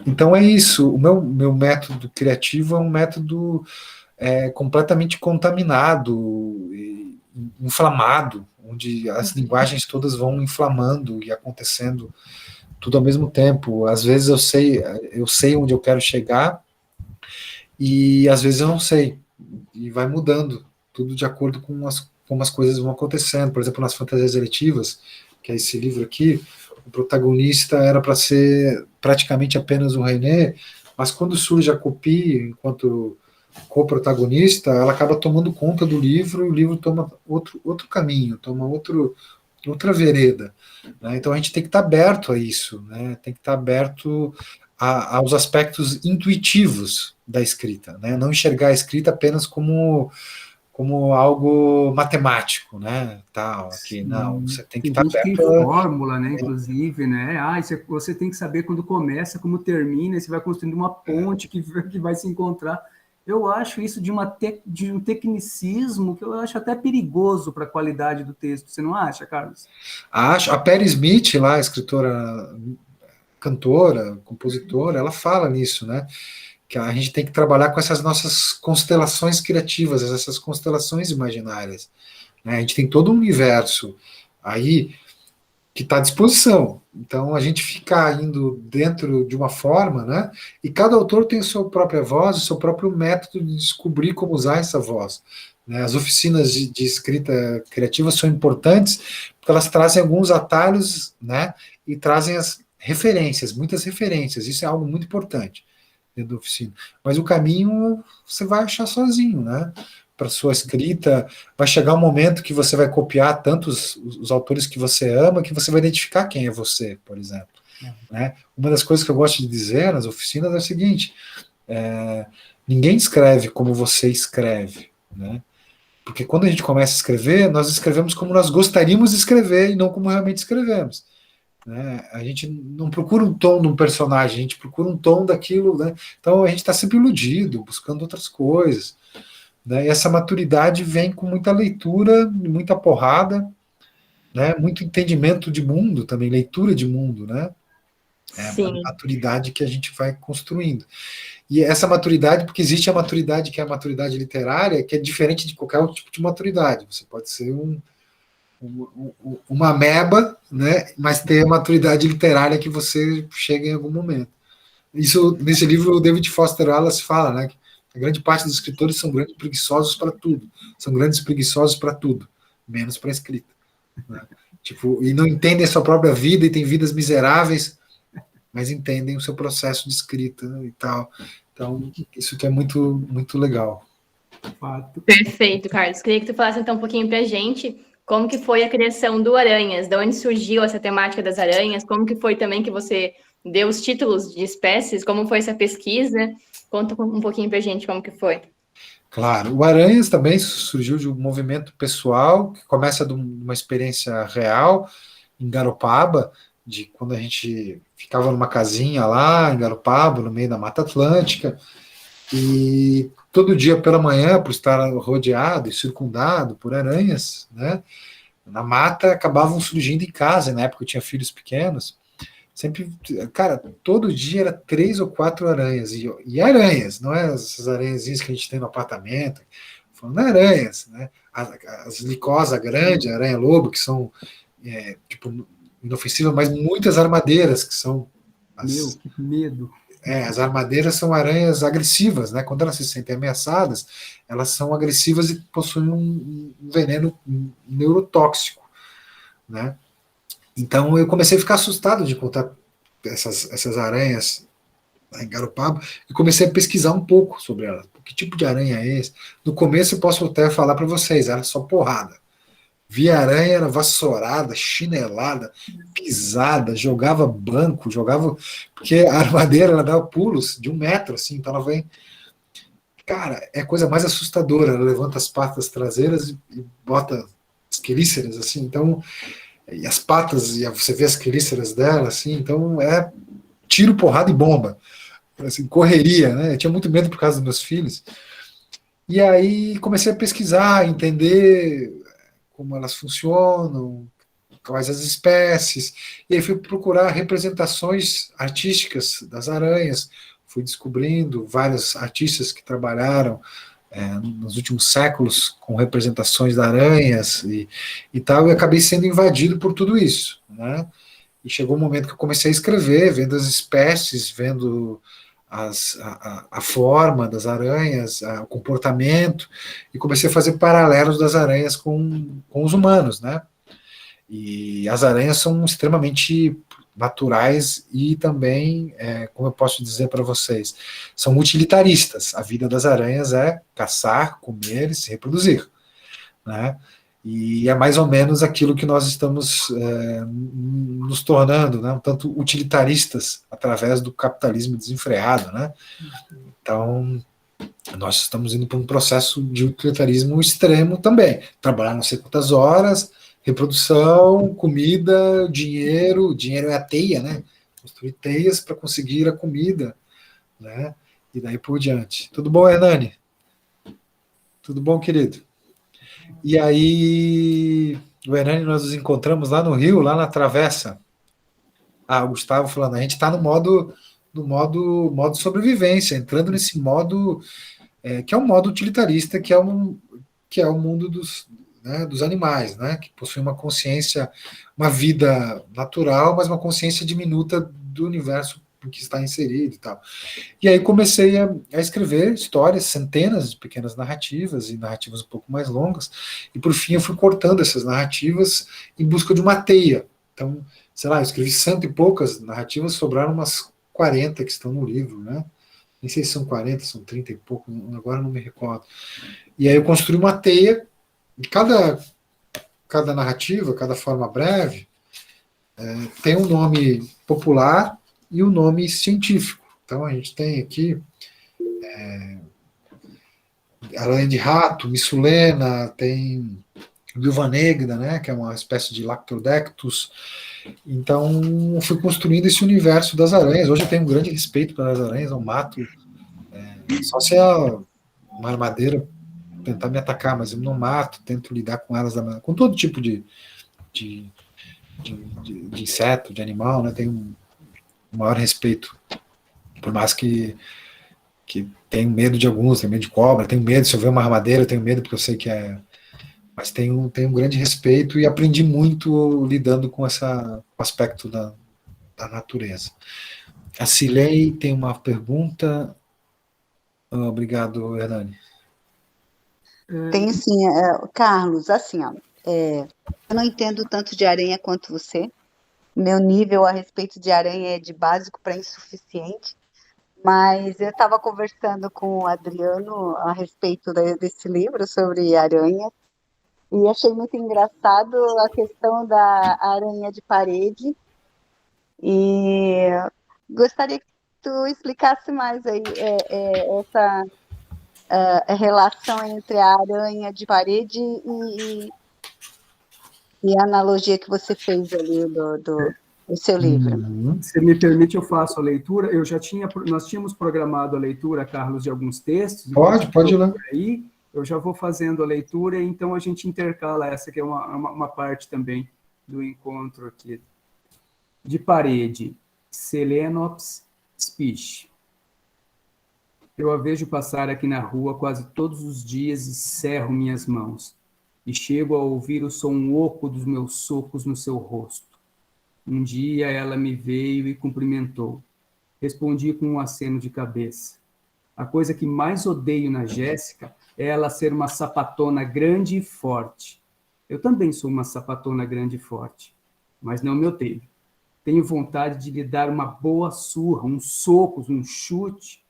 Então é isso, o meu método criativo é um método completamente contaminado, inflamado, onde as linguagens todas vão inflamando e acontecendo tudo ao mesmo tempo. Às vezes eu sei onde eu quero chegar e às vezes eu não sei, e vai mudando, tudo de acordo com como as coisas vão acontecendo. Por exemplo, nas Fantasias Eletivas, que é esse livro aqui, o protagonista era para ser praticamente apenas um René, mas quando surge a Copie enquanto co-protagonista, ela acaba tomando conta do livro, e o livro toma outro caminho, toma outra vereda. Né? Então a gente tem que estar aberto a isso, né? Tem que estar aberto aos aspectos intuitivos da escrita, né? Não enxergar a escrita apenas como algo matemático, né? Tal, aqui, não, você tem que Tem estar gente que tem aberto fórmula, né, inclusive, né? Você tem que saber quando começa, como termina, e você vai construindo uma ponte que vai se encontrar. Eu acho isso de um tecnicismo que eu acho até perigoso para a qualidade do texto. Você não acha, Carlos? Acho, a Patti Smith, lá, escritora, cantora, compositora, ela fala nisso, né? Que a gente tem que trabalhar com essas nossas constelações criativas, essas constelações imaginárias. Né? A gente tem todo um universo aí que está à disposição. Então, a gente fica indo dentro de uma forma, né? E cada autor tem a sua própria voz, o seu próprio método de descobrir como usar essa voz. Né? As oficinas de escrita criativa são importantes porque elas trazem alguns atalhos, né? E trazem as referências, muitas referências. Isso é algo muito importante dentro da oficina. Mas o caminho você vai achar sozinho, né? Para sua escrita, vai chegar um momento que você vai copiar tantos os autores que você ama, que você vai identificar quem é você, por exemplo. Né? Uma das coisas que eu gosto de dizer nas oficinas é o seguinte, ninguém escreve como você escreve, né? Porque quando a gente começa a escrever, nós escrevemos como nós gostaríamos de escrever e não como realmente escrevemos. Né? A gente não procura um tom de um personagem, a gente procura um tom daquilo, né? Então a gente está sempre iludido, buscando outras coisas. Né? E essa maturidade vem com muita leitura, muita porrada, né? Muito entendimento de mundo também, leitura de mundo, né? É a Sim. maturidade que a gente vai construindo. E essa maturidade, porque existe a maturidade que é a maturidade literária, que é diferente de qualquer outro tipo de maturidade. Você pode ser uma ameba, né? Mas ter a maturidade literária que você chega em algum momento. Isso, nesse livro, o David Foster Wallace fala, né? Que a grande parte dos escritores são grandes preguiçosos para tudo. São grandes preguiçosos para tudo, menos para a escrita. Né? Tipo, e não entendem a sua própria vida e têm vidas miseráveis, mas entendem o seu processo de escrita e tal. Então, isso que é muito, muito legal. Fato. Perfeito, Carlos. Queria que tu falasse então um pouquinho pra gente como que foi a criação do Aranhas, de onde surgiu essa temática das aranhas, como que foi também que você deu os títulos de espécies, como foi essa pesquisa? Conta um pouquinho pra gente como que foi. Claro, o Aranhas também surgiu de um movimento pessoal, que começa de uma experiência real em Garopaba, de quando a gente ficava numa casinha lá em Garopaba, no meio da Mata Atlântica, e todo dia pela manhã, por estar rodeado e circundado por aranhas, né, na mata acabavam surgindo em casa, na época eu tinha filhos pequenos, sempre, cara, todo dia era 3 ou 4 aranhas, e aranhas, não é essas aranhazinhas que a gente tem no apartamento, falando aranhas, né, as licosa grande, a aranha-lobo, que são, tipo, inofensivas, mas muitas armadeiras, que são Meu, que medo. as armadeiras são aranhas agressivas, né? Quando elas se sentem ameaçadas, elas são agressivas e possuem um veneno neurotóxico, né? Então eu comecei a ficar assustado de encontrar essas aranhas em Garopaba e comecei a pesquisar um pouco sobre elas. Que tipo de aranha é esse? No começo eu posso até falar para vocês, era só porrada. Via aranha, era vassourada, chinelada, pisada, jogava banco, jogava. Porque a armadeira ela dá pulos de 1 metro, assim, então ela vem. Cara, é a coisa mais assustadora. Ela levanta as patas traseiras e bota as quelíceras, assim, então. E as patas, e você vê as quelíceras dela, assim, então é tiro, porrada e bomba. Assim, correria, né? Eu tinha muito medo por causa dos meus filhos. E aí comecei a pesquisar, entender como elas funcionam, quais as espécies, e aí fui procurar representações artísticas das aranhas, fui descobrindo vários artistas que trabalharam nos últimos séculos com representações de aranhas e tal, e acabei sendo invadido por tudo isso, né? E chegou um momento que eu comecei a escrever, vendo as espécies, vendo a forma das aranhas, o comportamento, e comecei a fazer paralelos das aranhas com os humanos, né? E as aranhas são extremamente naturais e também, como eu posso dizer para vocês, são utilitaristas. A vida das aranhas é caçar, comer e se reproduzir, né? E é mais ou menos aquilo que nós estamos nos tornando, né? Um tanto utilitaristas através do capitalismo desenfreado, né? Então, nós estamos indo para um processo de utilitarismo extremo também. Trabalhar não sei quantas horas, reprodução, comida, dinheiro. Dinheiro é a teia, né? Construir teias para conseguir a comida, né? E daí por diante. Tudo bom, Hernani? Tudo bom, querido? E aí, o Hernani, nós nos encontramos lá no Rio, lá na Travessa. O Gustavo falando, a gente está no modo sobrevivência, entrando nesse modo que é um modo utilitarista, que é o mundo dos animais, né, que possui uma consciência, uma vida natural, mas uma consciência diminuta do universo em que está inserido e tal. E aí comecei a escrever histórias, centenas de pequenas narrativas e narrativas um pouco mais longas, e por fim eu fui cortando essas narrativas em busca de uma teia. Então, sei lá, eu escrevi 100 e poucas narrativas, sobraram umas 40 que estão no livro, né? Nem sei se são 40, são 30 e pouco, agora não me recordo. E aí eu construí uma teia, e cada narrativa, cada forma breve, tem um nome popular e um nome científico. Então a gente tem aqui aranha de rato, missulena, tem viúva negra, né, que é uma espécie de Lactodectus. Então fui construindo esse universo das aranhas. Hoje eu tenho um grande respeito pelas aranhas, eu mato só se uma armadeira tentar me atacar, mas eu não mato, tento lidar com elas, com todo tipo de inseto, de animal, né? Tenho um maior respeito, por mais que tenho medo de alguns, tenho medo de cobra, tenho medo, se eu ver uma armadeira, eu tenho medo porque eu sei que mas tenho um grande respeito e aprendi muito lidando com esse aspecto da natureza. A Cilei tem uma pergunta. Obrigado, Hernani. Tem sim, Carlos, assim, ó, eu não entendo tanto de aranha quanto você. Meu nível a respeito de aranha é de básico para insuficiente, mas eu estava conversando com o Adriano a respeito desse livro sobre aranha e achei muito engraçado a questão da aranha de parede e gostaria que tu explicasse mais aí essa relação entre a aranha de parede e a analogia que você fez ali do seu livro. Se me permite, eu faço a leitura. Nós tínhamos programado a leitura, Carlos, de alguns textos. Pode ir lá. Aí, eu já vou fazendo a leitura, então a gente intercala essa, que é uma parte também do encontro aqui. De parede, Selenops species. Eu a vejo passar aqui na rua quase todos os dias e cerro minhas mãos, e chego a ouvir o som oco dos meus socos no seu rosto. Um dia ela me veio e cumprimentou. Respondi com um aceno de cabeça. A coisa que mais odeio na Jéssica é ela ser uma sapatona grande e forte. Eu também sou uma sapatona grande e forte, mas não me odeio. Tenho vontade de lhe dar uma boa surra, uns socos, um chute,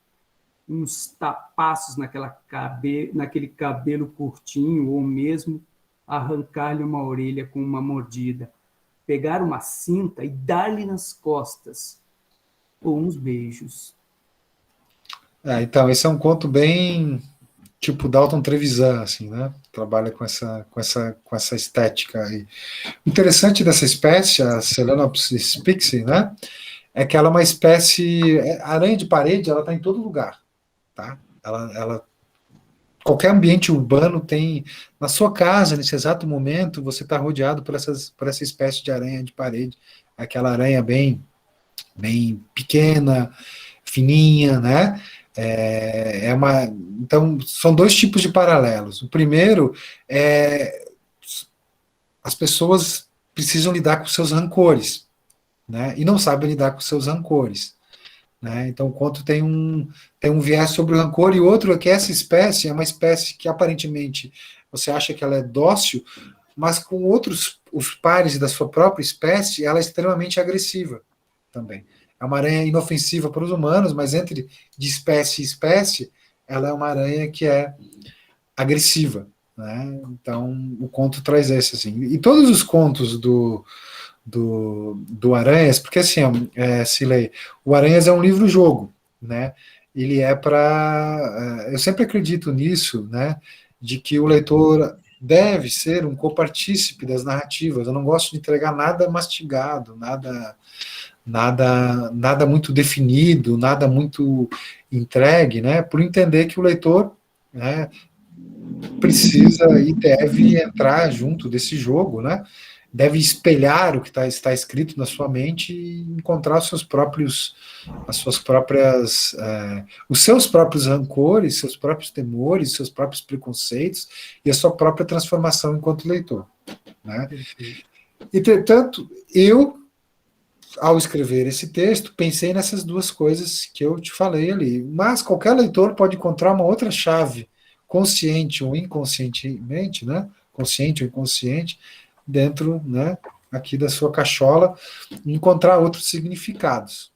uns tapaços naquele cabelo curtinho, ou mesmo arrancar-lhe uma orelha com uma mordida, pegar uma cinta e dar-lhe nas costas, ou uns beijos. Então, esse é um conto bem tipo Dalton Trevisan, assim, né? Trabalha com essa estética aí. O interessante dessa espécie, a Selenops spixi, né? É que ela é uma espécie. A aranha de parede, ela está em todo lugar, tá? Qualquer ambiente urbano tem. Na sua casa, nesse exato momento, você está rodeado por essa espécie de aranha de parede. Aquela aranha bem pequena, fininha, né? Então, são dois tipos de paralelos. O primeiro é as pessoas precisam lidar com seus rancores, né? E não sabem lidar com seus rancores. né? Então o conto tem um viés sobre o rancor, e outro é que essa espécie é uma espécie que aparentemente você acha que ela é dócil, mas com outros, os pares da sua própria espécie, ela é extremamente agressiva também. É uma aranha inofensiva para os humanos, mas entre de espécie e espécie, ela é uma aranha que é agressiva, né? Então o conto traz esse assim. E todos os contos do Aranhas, porque assim, Cilei, o Aranhas é um livro-jogo, né? Ele é para. Eu sempre acredito nisso, né? De que o leitor deve ser um copartícipe das narrativas. Eu não gosto de entregar nada mastigado, nada muito definido, nada muito entregue, né? Por entender que o leitor, né, precisa e deve entrar junto desse jogo, né? Deve espelhar o que está escrito na sua mente e encontrar as suas próprias, os seus próprios rancores, seus próprios temores, seus próprios preconceitos e a sua própria transformação enquanto leitor, né? Entretanto, eu, ao escrever esse texto, pensei nessas duas coisas que eu te falei ali. Mas qualquer leitor pode encontrar uma outra chave, consciente ou inconscientemente, né? Consciente ou inconsciente, dentro, né, aqui da sua cachola, e encontrar outros significados,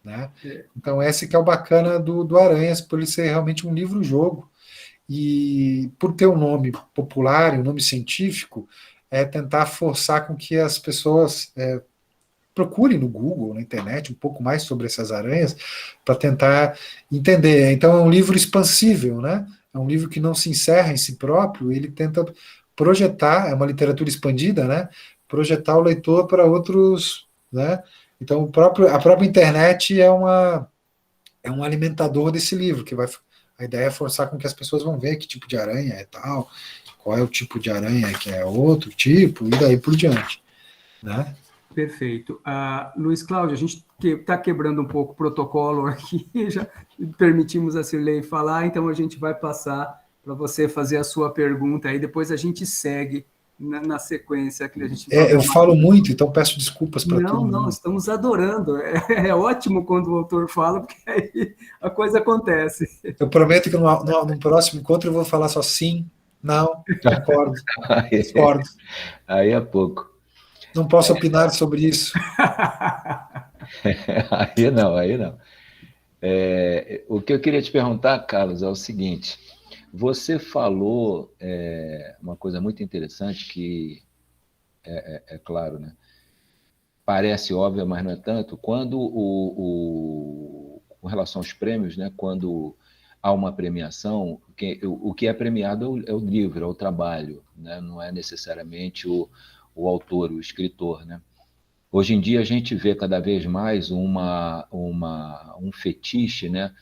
né? Então esse que é o bacana do Aranhas, por ele ser realmente um livro-jogo, e por ter um nome popular, um nome científico, é tentar forçar com que as pessoas procure no Google, na internet, um pouco mais sobre essas aranhas, para tentar entender. Então, é um livro expansível, né? É um livro que não se encerra em si próprio, ele tenta projetar, é uma literatura expandida, né? Projetar o leitor para outros, né? Então, a própria internet é um alimentador desse livro, que vai. A ideia é forçar com que as pessoas vão ver que tipo de aranha é tal, qual é o tipo de aranha que é outro tipo, e daí por diante, né? Perfeito. Luiz Cláudio, a gente está quebrando um pouco o protocolo aqui, já permitimos a Cirlei falar, então a gente vai passar para você fazer a sua pergunta, aí depois a gente segue na sequência que a gente vai. Eu falo muito, então peço desculpas para todo mundo. Não, estamos adorando. É ótimo quando o autor fala, porque aí a coisa acontece. Eu prometo que no próximo encontro eu vou falar só sim, não, concordo, discordo. Aí é pouco. Não posso opinar sobre isso. Aí não. O que eu queria te perguntar, Carlos, é o seguinte: você falou uma coisa muito interessante que é claro, né? Parece óbvia, mas não é tanto. Quando com relação aos prêmios, né? Quando há uma premiação, o que é premiado é o livro, é o trabalho, né? Não é necessariamente o autor, o escritor, né? Hoje em dia a gente vê cada vez mais um fetiche, né,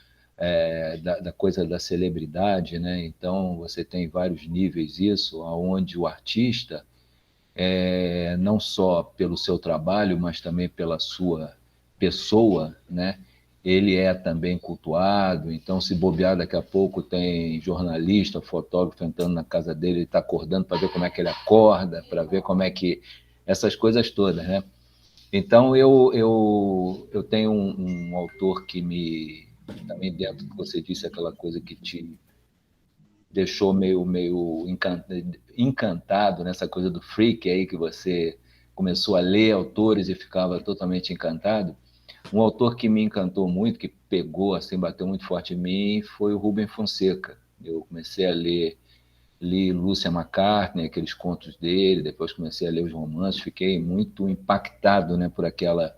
da coisa da celebridade, né? Então você tem vários níveis isso, onde o artista, não só pelo seu trabalho, mas também pela sua pessoa, né? Ele é também cultuado, então se bobear daqui a pouco tem jornalista, fotógrafo entrando na casa dele, ele está acordando para ver como é que ele acorda, para ver como é que... essas coisas todas, né? Então eu tenho um autor que também dentro do que você disse, aquela coisa que te deixou meio encantado nessa coisa do freak aí, que você começou a ler autores e ficava totalmente encantado. Um autor que me encantou muito, que pegou, assim, bateu muito forte em mim, foi o Rubem Fonseca. Eu comecei a li Lúcia McCartney, aqueles contos dele, depois comecei a ler os romances, fiquei muito impactado, né, por aquela...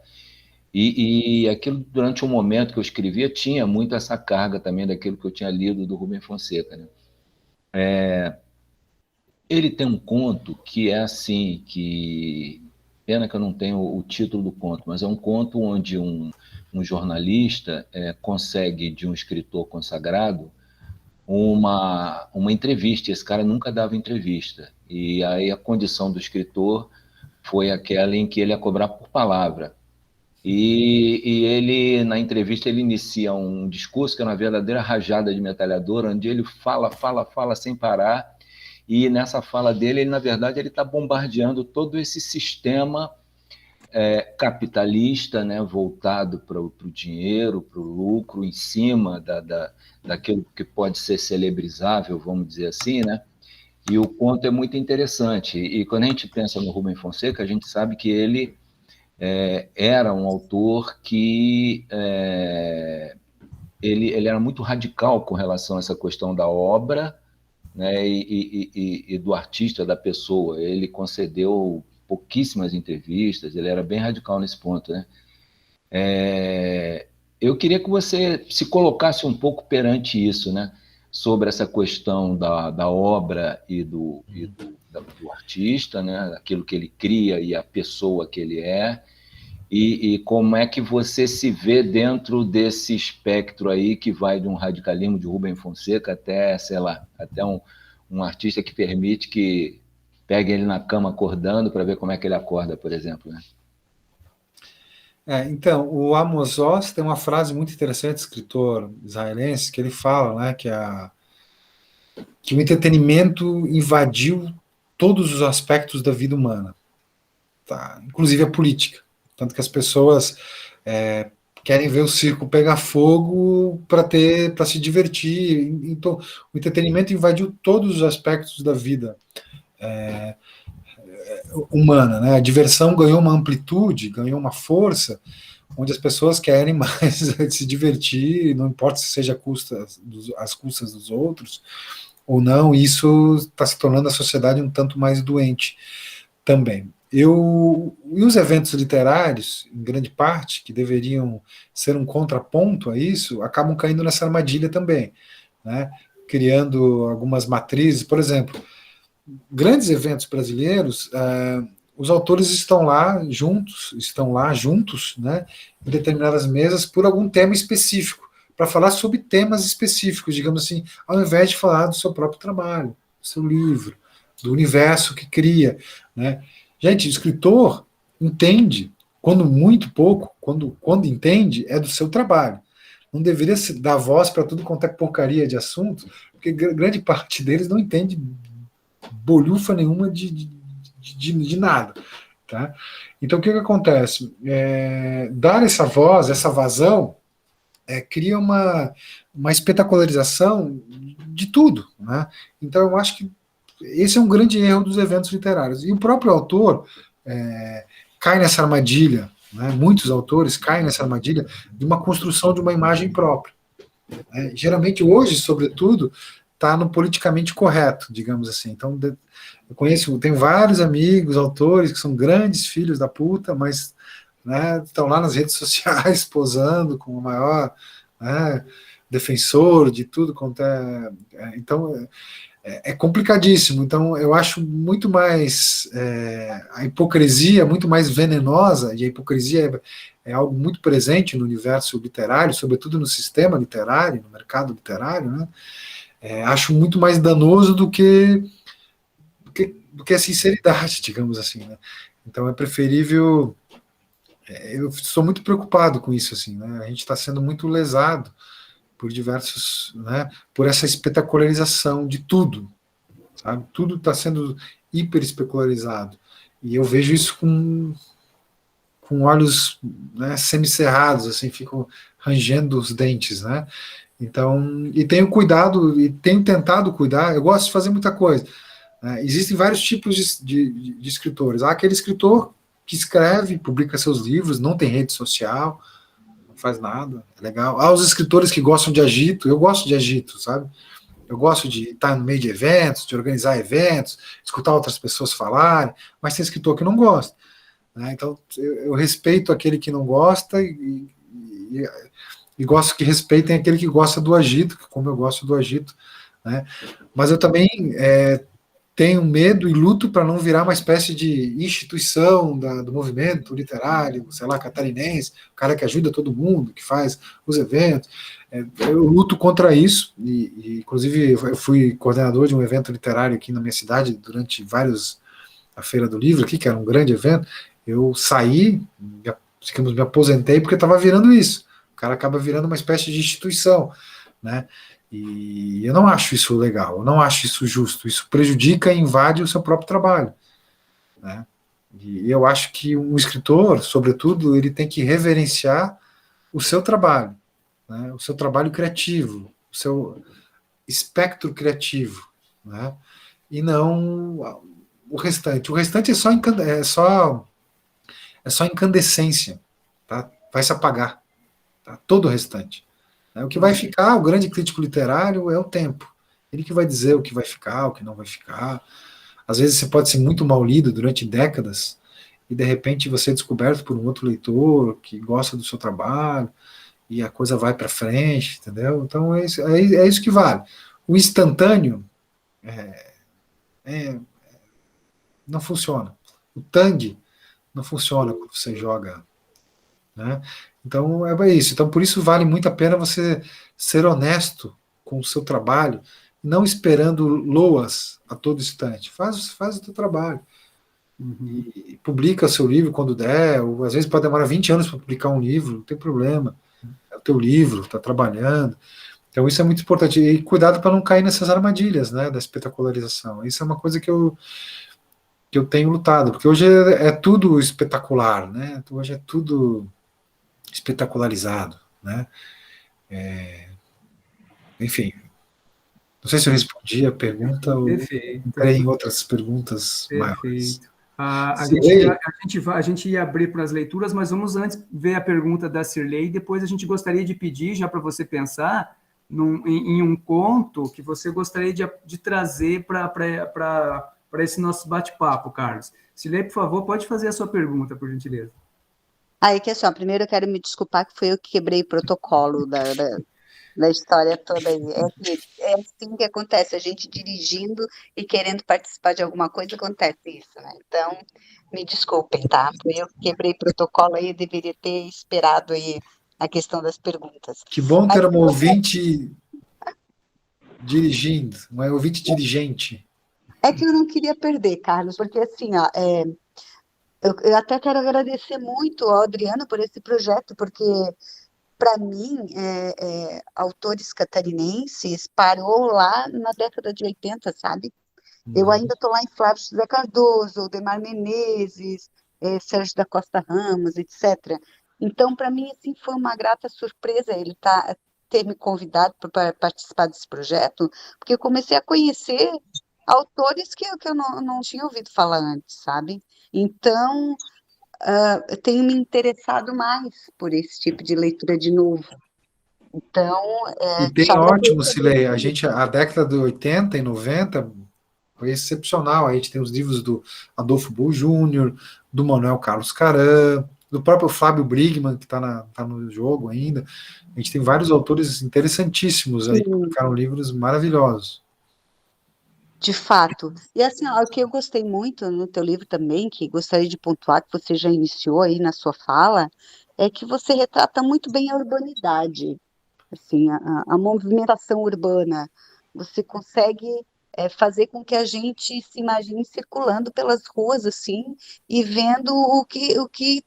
E aquilo, durante um momento que eu escrevia, tinha muito essa carga também daquilo que eu tinha lido do Rubem Fonseca, né? Ele tem um conto que é assim, que... Pena que eu não tenho o título do conto, mas é um conto onde um jornalista consegue, de um escritor consagrado, uma entrevista. Esse cara nunca dava entrevista. E aí a condição do escritor foi aquela em que ele ia cobrar por palavra. E ele, na entrevista, ele inicia um discurso que é uma verdadeira rajada de metralhadora, onde ele fala sem parar. E nessa fala dele, ele, na verdade, ele está bombardeando todo esse sistema capitalista, né, voltado para o dinheiro, para o lucro, em cima daquilo que pode ser celebrizável, vamos dizer assim, né? E o conto é muito interessante. E quando a gente pensa no Rubem Fonseca, a gente sabe que ele era um autor que ele era muito radical com relação a essa questão da obra, né, e do artista, da pessoa. Ele concedeu pouquíssimas entrevistas, ele era bem radical nesse ponto, né? Eu queria que você se colocasse um pouco perante isso, né? Sobre essa questão da obra e do artista, né? Aquilo que ele cria e a pessoa que ele é, e como é que você se vê dentro desse espectro aí que vai de um radicalismo de Rubem Fonseca até, sei lá, até um artista que permite que pegue ele na cama acordando para ver como é que ele acorda, por exemplo, né? Então, o Amos Oz tem uma frase muito interessante, escritor israelense, que ele fala, né, que o entretenimento invadiu todos os aspectos da vida humana, tá? Inclusive a política. Tanto que as pessoas querem ver o circo pegar fogo para se divertir. Então, o entretenimento invadiu todos os aspectos da vida humana, né? A diversão ganhou uma amplitude, ganhou uma força, onde as pessoas querem mais se divertir, não importa se seja às custas dos outros ou não. Isso está se tornando a sociedade um tanto mais doente também. E os eventos literários, em grande parte, que deveriam ser um contraponto a isso, acabam caindo nessa armadilha também, né? Criando algumas matrizes. Por exemplo, grandes eventos brasileiros, os autores estão lá juntos, né, em determinadas mesas por algum tema específico, para falar sobre temas específicos, digamos assim, ao invés de falar do seu próprio trabalho, do seu livro, do universo que cria, né? Gente, o escritor entende, quando muito pouco, quando entende, é do seu trabalho. Não deveria dar voz para tudo quanto é porcaria de assunto, porque grande parte deles não entende bolhufa nenhuma de nada. Tá? Então, o que acontece? Dar essa voz, essa vazão, cria uma espetacularização de tudo. Né? Então, eu acho que esse é um grande erro dos eventos literários. E o próprio autor cai nessa armadilha, né? Muitos autores caem nessa armadilha de uma construção de uma imagem própria. Geralmente, hoje, sobretudo, está no politicamente correto, digamos assim. Então, tenho vários amigos, autores, que são grandes filhos da puta, mas, né, estão lá nas redes sociais posando como o maior, né, defensor de tudo quanto então, é complicadíssimo. Então, eu acho muito mais a hipocrisia muito mais venenosa, e a hipocrisia é algo muito presente no universo literário, sobretudo no sistema literário, no mercado literário, né? Acho muito mais danoso do que a sinceridade, digamos assim, né? Então é preferível. Eu estou muito preocupado com isso, assim, né? A gente está sendo muito lesado por diversos, né? Por essa espetacularização de tudo, sabe? Tudo está sendo hiper especularizado, e eu vejo isso com olhos, né, semicerrados, assim, fico rangendo os dentes, né? Então, e tenho cuidado, e tenho tentado cuidar. Eu gosto de fazer muita coisa. Existem vários tipos de escritores. Há aquele escritor que escreve, publica seus livros, não tem rede social, não faz nada, é legal. Há os escritores que gostam de agito. Eu gosto de agito, sabe? Eu gosto de estar no meio de eventos, de organizar eventos, escutar outras pessoas falarem, mas tem escritor que não gosta. Né? Então, eu respeito aquele que não gosta e gosto que respeitem aquele que gosta do agito, como eu gosto do agito, né? Mas eu também tenho medo e luto para não virar uma espécie de instituição do movimento literário, sei lá, catarinense, o cara que ajuda todo mundo, que faz os eventos. Eu luto contra isso, e inclusive eu fui coordenador de um evento literário aqui na minha cidade durante a Feira do Livro, aqui, que era um grande evento. Eu saí, me aposentei porque estava virando isso. O cara acaba virando uma espécie de instituição, né? E eu não acho isso legal, eu não acho isso justo. Isso prejudica e invade o seu próprio trabalho, né? E eu acho que um escritor, sobretudo, ele tem que reverenciar o seu trabalho, né? O seu trabalho criativo, o seu espectro criativo, né? E não o restante. O restante é só incandescência, tá? Vai se apagar, tá? Todo o restante. O que vai ficar, o grande crítico literário, é o tempo. Ele que vai dizer o que vai ficar, o que não vai ficar. Às vezes você pode ser muito mal lido durante décadas e de repente você é descoberto por um outro leitor que gosta do seu trabalho e a coisa vai para frente, entendeu? Então é isso que vale. O instantâneo não funciona. O Tang não funciona quando você joga, né? Então é isso. Então por isso vale muito a pena você ser honesto com o seu trabalho, não esperando loas a todo instante. Faz o teu trabalho. E publica o seu livro quando der, ou às vezes pode demorar 20 anos para publicar um livro, não tem problema. É o teu livro, está trabalhando. Então isso é muito importante. E cuidado para não cair nessas armadilhas, né, da espetacularização. Isso é uma coisa que eu tenho lutado, porque hoje é tudo espetacular, né? Hoje é tudo espetacularizado, né? Enfim, não sei se eu respondi a pergunta ou entrei em outras perguntas maiores. A gente ia abrir para as leituras, mas vamos antes ver a pergunta da Cirlei, e depois a gente gostaria de pedir, já para você pensar, em um conto que você gostaria de trazer para esse nosso bate-papo, Carlos. Cirlei, por favor, pode fazer a sua pergunta, por gentileza. Aí que é só, primeiro eu quero me desculpar que foi eu que quebrei o protocolo da história toda aí. É assim que acontece, a gente dirigindo e querendo participar de alguma coisa, acontece isso, né? Então, me desculpem, tá? Foi eu que quebrei protocolo aí, deveria ter esperado aí a questão das perguntas. Que bom ter uma ouvinte dirigindo, uma ouvinte dirigente. É que eu não queria perder, Carlos, porque assim, ó, eu até quero agradecer muito ao Adriano por esse projeto, porque para mim, autores catarinenses parou lá na década de 80, sabe? Eu ainda estou lá em Flávio José Cardoso, Demar Menezes, Sérgio da Costa Ramos, etc. Então, para mim, assim, foi uma grata surpresa ele ter me convidado para participar desse projeto, porque eu comecei a conhecer autores que eu não tinha ouvido falar antes, sabe? Então, eu tenho me interessado mais por esse tipo de leitura de novo. Então, e tem ótimo, Cilei, a década de 80 e 90 foi excepcional. A gente tem os livros do Adolfo Bull Júnior, do Manuel Carlos Caram, do próprio Flávio Brigman, que está no jogo ainda. A gente tem vários autores interessantíssimos aí, que publicaram livros maravilhosos. De fato. E assim, ó, o que eu gostei muito no teu livro também, que gostaria de pontuar, que você já iniciou aí na sua fala, é que você retrata muito bem a urbanidade, assim, a movimentação urbana. Você consegue fazer com que a gente se imagine circulando pelas ruas, assim, e vendo o que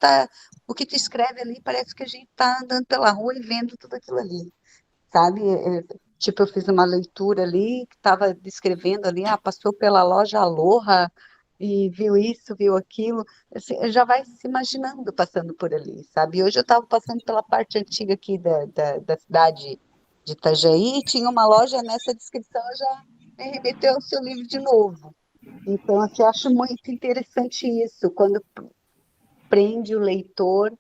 tu escreve ali, parece que a gente está andando pela rua e vendo tudo aquilo ali, sabe? Tipo, eu fiz uma leitura ali, que estava descrevendo ali, passou pela loja Aloha e viu isso, viu aquilo, assim, já vai se imaginando passando por ali, sabe? Hoje eu estava passando pela parte antiga aqui da cidade de Itajaí, e tinha uma loja nessa descrição, já me remeteu ao seu livro de novo. Então, assim, eu acho muito interessante isso, quando prende o leitor,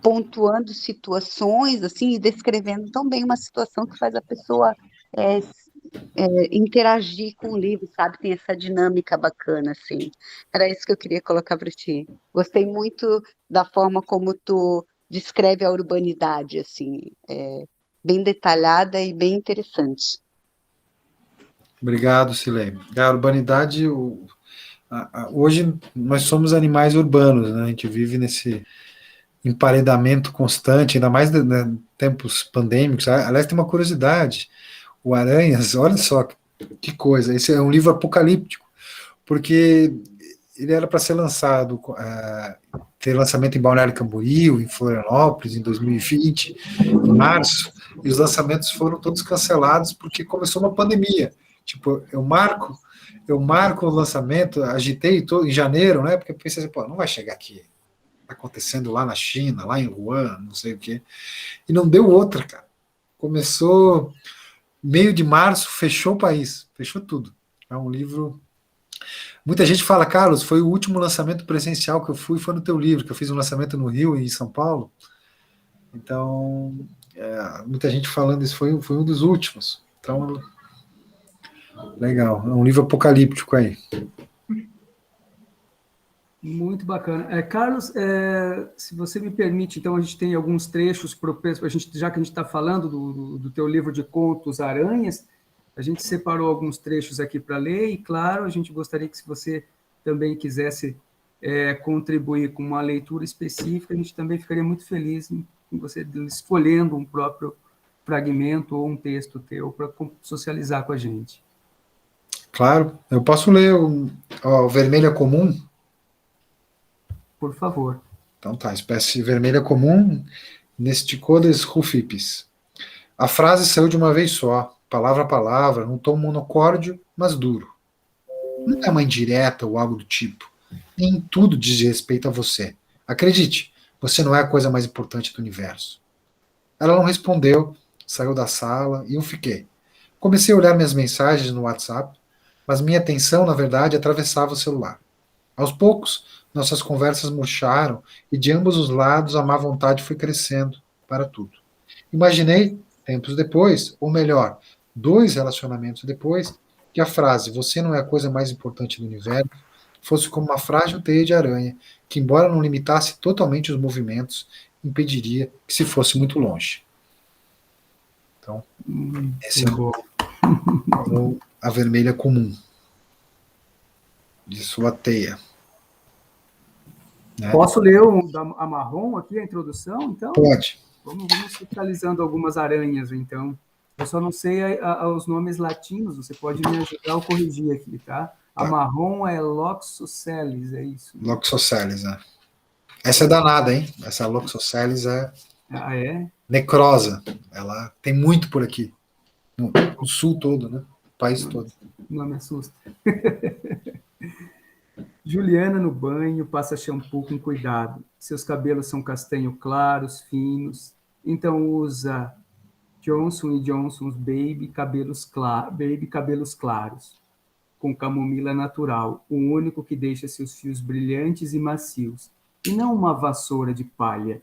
pontuando situações, assim, e descrevendo tão bem uma situação que faz a pessoa interagir com o livro, sabe? Tem essa dinâmica bacana, assim. Era isso que eu queria colocar para ti. Gostei muito da forma como tu descreve a urbanidade, assim, bem detalhada e bem interessante. Obrigado, Cilei. A urbanidade, hoje nós somos animais urbanos, né? A gente vive nesse emparedamento constante, ainda mais em tempos pandêmicos. Aliás, tem uma curiosidade. O Aranhas, olha só que coisa, esse é um livro apocalíptico, porque ele era para ser lançado, ter lançamento em Balneário Camboriú, em Florianópolis, em 2020, em março, e os lançamentos foram todos cancelados porque começou uma pandemia. Tipo, eu marco o lançamento, agitei todo, em janeiro, né? Porque eu pensei assim, pô, não vai chegar aqui. Tá acontecendo lá na China, lá em Wuhan, não sei o quê. E não deu outra, cara. Começou meio de março, fechou o país, fechou tudo. É um livro. Muita gente fala, Carlos, foi o último lançamento presencial que eu fui, foi no teu livro, que eu fiz um lançamento no Rio e em São Paulo. Então, muita gente falando isso, foi um dos últimos. Então, legal. É um livro apocalíptico aí. Muito bacana. Carlos, se você me permite, então a gente tem alguns trechos, já que a gente está falando do teu livro de contos Aranhas, a gente separou alguns trechos aqui para ler, e claro, a gente gostaria que, se você também quisesse contribuir com uma leitura específica, a gente também ficaria muito feliz em você escolhendo um próprio fragmento ou um texto teu para socializar com a gente. Claro, eu posso ler o Vermelha Comum? Por favor. Então tá, espécie vermelha comum, Nesticodes rufipes. A frase saiu de uma vez só, palavra a palavra, num tom monocórdio, mas duro. Não é uma indireta ou algo do tipo. Nem tudo diz respeito a você. Acredite, você não é a coisa mais importante do universo. Ela não respondeu, saiu da sala e eu fiquei. Comecei a olhar minhas mensagens no WhatsApp, mas minha atenção, na verdade, atravessava o celular. Aos poucos, nossas conversas murcharam e de ambos os lados a má vontade foi crescendo para tudo. Imaginei, tempos depois, ou melhor, 2 relacionamentos depois, que a frase "você não é a coisa mais importante do universo" fosse como uma frágil teia de aranha, que, embora não limitasse totalmente os movimentos, impediria que se fosse muito longe. Então, esse é a vermelha comum de sua teia. Né? Posso ler a marrom aqui, a introdução, então? Pode. Vamos socializando algumas aranhas, então. Eu só não sei os nomes latinos, você pode me ajudar ou corrigir aqui, tá? A marrom é Loxosceles, é isso? Loxosceles, né? Essa é danada, hein? Essa Loxosceles é... Ah, é? Necrosa. Ela tem muito por aqui. No sul todo, né? O país todo. Não me assusta. Juliana no banho passa shampoo com cuidado. Seus cabelos são castanho claros, finos. Então usa Johnson & Johnson's Baby cabelos claros, com camomila natural, o único que deixa seus fios brilhantes e macios, e não uma vassoura de palha.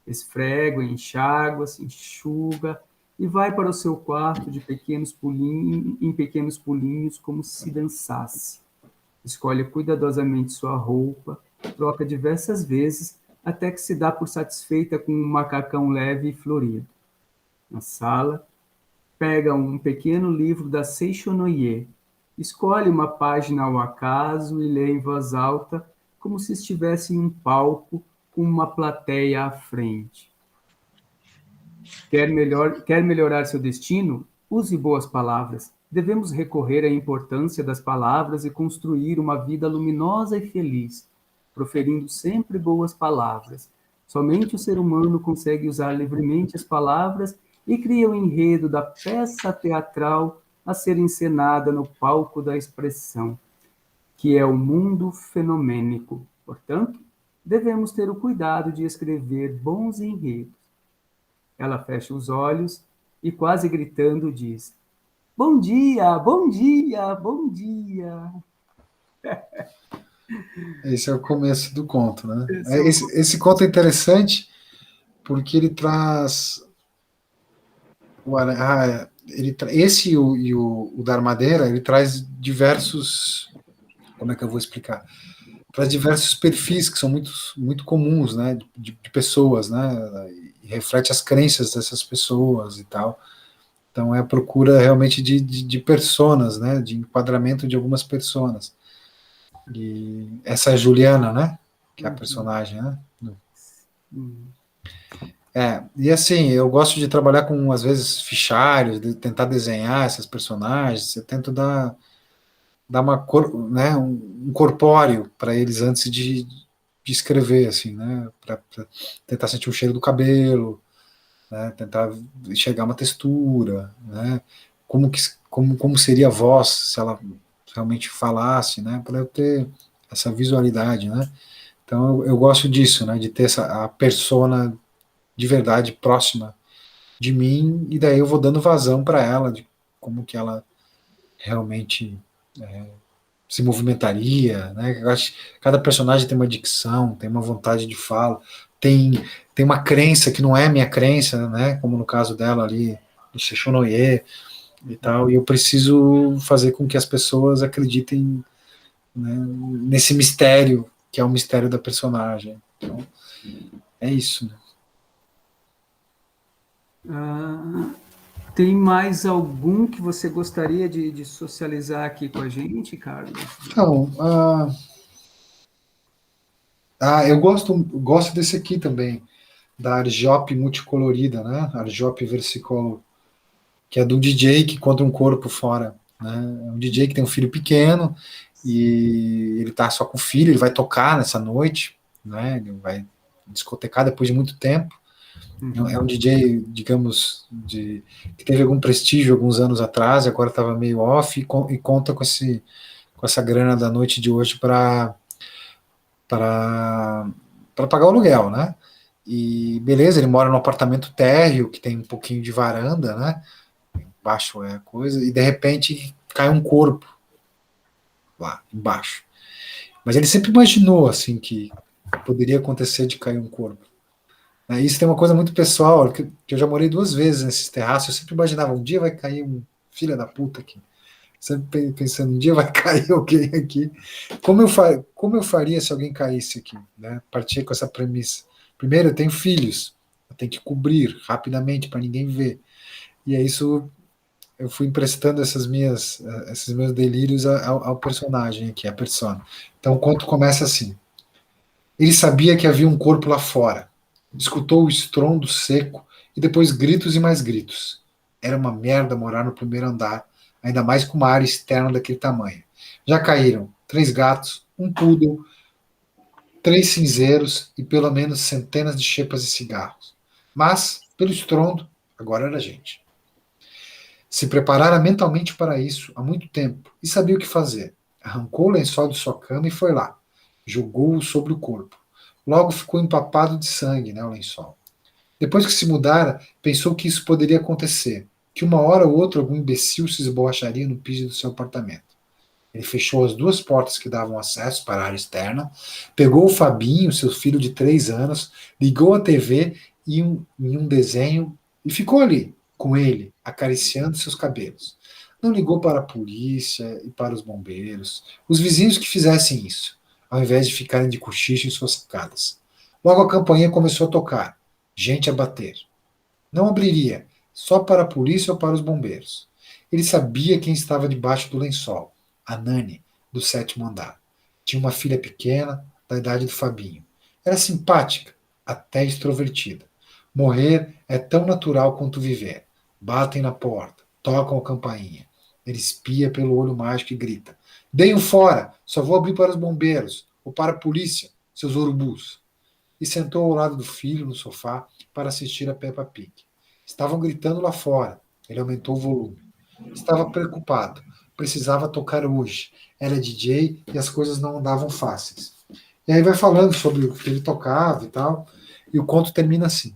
Esfrega, enxágua, se enxuga e vai para o seu quarto em pequenos pulinhos, como se dançasse. Escolhe cuidadosamente sua roupa, troca diversas vezes, até que se dá por satisfeita com um macacão leve e florido. Na sala, pega um pequeno livro da Seixonoye, escolhe uma página ao acaso e lê em voz alta, como se estivesse em um palco com uma plateia à frente. Quer melhorar seu destino? Use boas palavras. Devemos recorrer à importância das palavras e construir uma vida luminosa e feliz, proferindo sempre boas palavras. Somente o ser humano consegue usar livremente as palavras e cria o enredo da peça teatral a ser encenada no palco da expressão, que é o mundo fenomênico. Portanto, devemos ter o cuidado de escrever bons enredos. Ela fecha os olhos e, quase gritando, diz: "Bom dia, bom dia, bom dia." Esse é o começo do conto, né? Esse conto é interessante porque ele traz... Esse e o da Armadeira, ele traz diversos... Como é que eu vou explicar? Traz diversos perfis que são muito comuns, né? De pessoas, né? E reflete as crenças dessas pessoas e tal. Então é a procura realmente de personas, né? De enquadramento de algumas personas. E essa é a Juliana, né? Que é a personagem, né? E assim, eu gosto de trabalhar com, às vezes, fichários, de tentar desenhar essas personagens, eu tento dar uma cor, né, um corpóreo para eles antes de escrever, assim, né? Para tentar sentir o cheiro do cabelo, né, tentar enxergar uma textura, né? como seria a voz se ela realmente falasse, né? Para eu ter essa visualidade, né? Então eu gosto disso, né? De ter a persona de verdade próxima de mim, e daí eu vou dando vazão para ela, de como que ela realmente se movimentaria, né? Eu acho que cada personagem tem uma dicção, tem uma vontade de fala, tem uma crença que não é minha crença, né? Como no caso dela ali, do Sechonoye e tal, e eu preciso fazer com que as pessoas acreditem, né, nesse mistério, que é o mistério da personagem. Então, é isso, né? Tem mais algum que você gostaria de socializar aqui com a gente, Carlos? Então, eu gosto desse aqui também, da Arjope multicolorida, né? Arjope versicolor, que é do DJ que encontra um corpo fora, né? É um DJ que tem um filho pequeno e ele tá só com o filho, ele vai tocar nessa noite, né? Ele vai discotecar depois de muito tempo. É um DJ, digamos, que teve algum prestígio alguns anos atrás, e agora estava meio off e conta com essa grana da noite de hoje para pagar o aluguel, né? E beleza, ele mora num apartamento térreo que tem um pouquinho de varanda, né? Embaixo é a coisa, e de repente cai um corpo lá embaixo. Mas ele sempre imaginou assim que poderia acontecer de cair um corpo. Isso tem uma coisa muito pessoal, que eu já morei 2 vezes nesses terraços, eu sempre imaginava, um dia vai cair um filho da puta aqui. Sempre pensando, um dia vai cair alguém aqui. Como eu faria se alguém caísse aqui? Né? Partir com essa premissa. Primeiro, eu tenho filhos, eu tenho que cobrir rapidamente para ninguém ver. E é isso, eu fui emprestando esses meus delírios ao personagem aqui, a persona. Então o conto começa assim. Ele sabia que havia um corpo lá fora. Escutou o estrondo seco e depois gritos e mais gritos. Era uma merda morar no primeiro andar, ainda mais com uma área externa daquele tamanho. Já caíram 3 gatos, um poodle, 3 cinzeiros e pelo menos centenas de chepas e cigarros. Mas, pelo estrondo, agora era gente. Se preparara mentalmente para isso há muito tempo e sabia o que fazer. Arrancou o lençol de sua cama e foi lá. Jogou-o sobre o corpo. Logo ficou empapado de sangue, né, o lençol. Depois que se mudara, pensou que isso poderia acontecer, que uma hora ou outra algum imbecil se esborracharia no piso do seu apartamento. Ele fechou as 2 portas que davam acesso para a área externa, pegou o Fabinho, seu filho de 3 anos, ligou a TV em um desenho e ficou ali, com ele, acariciando seus cabelos. Não ligou para a polícia e para os bombeiros, os vizinhos que fizessem isso, ao invés de ficarem de cochicho em suas sacadas. Logo a campainha começou a tocar, gente a bater. Não abriria, só para a polícia ou para os bombeiros. Ele sabia quem estava debaixo do lençol, a Nani, do 7º andar. Tinha uma filha pequena, da idade do Fabinho. Era simpática, até extrovertida. Morrer é tão natural quanto viver. Batem na porta, tocam a campainha. Ele espia pelo olho mágico e grita: "Deem-o fora! Só vou abrir para os bombeiros, ou para a polícia, seus urubus." E sentou ao lado do filho no sofá para assistir a Peppa Pig. Estavam gritando lá fora. Ele aumentou o volume. Estava preocupado. Precisava tocar hoje. Era DJ e as coisas não andavam fáceis. E aí vai falando sobre o que ele tocava e tal. E o conto termina assim.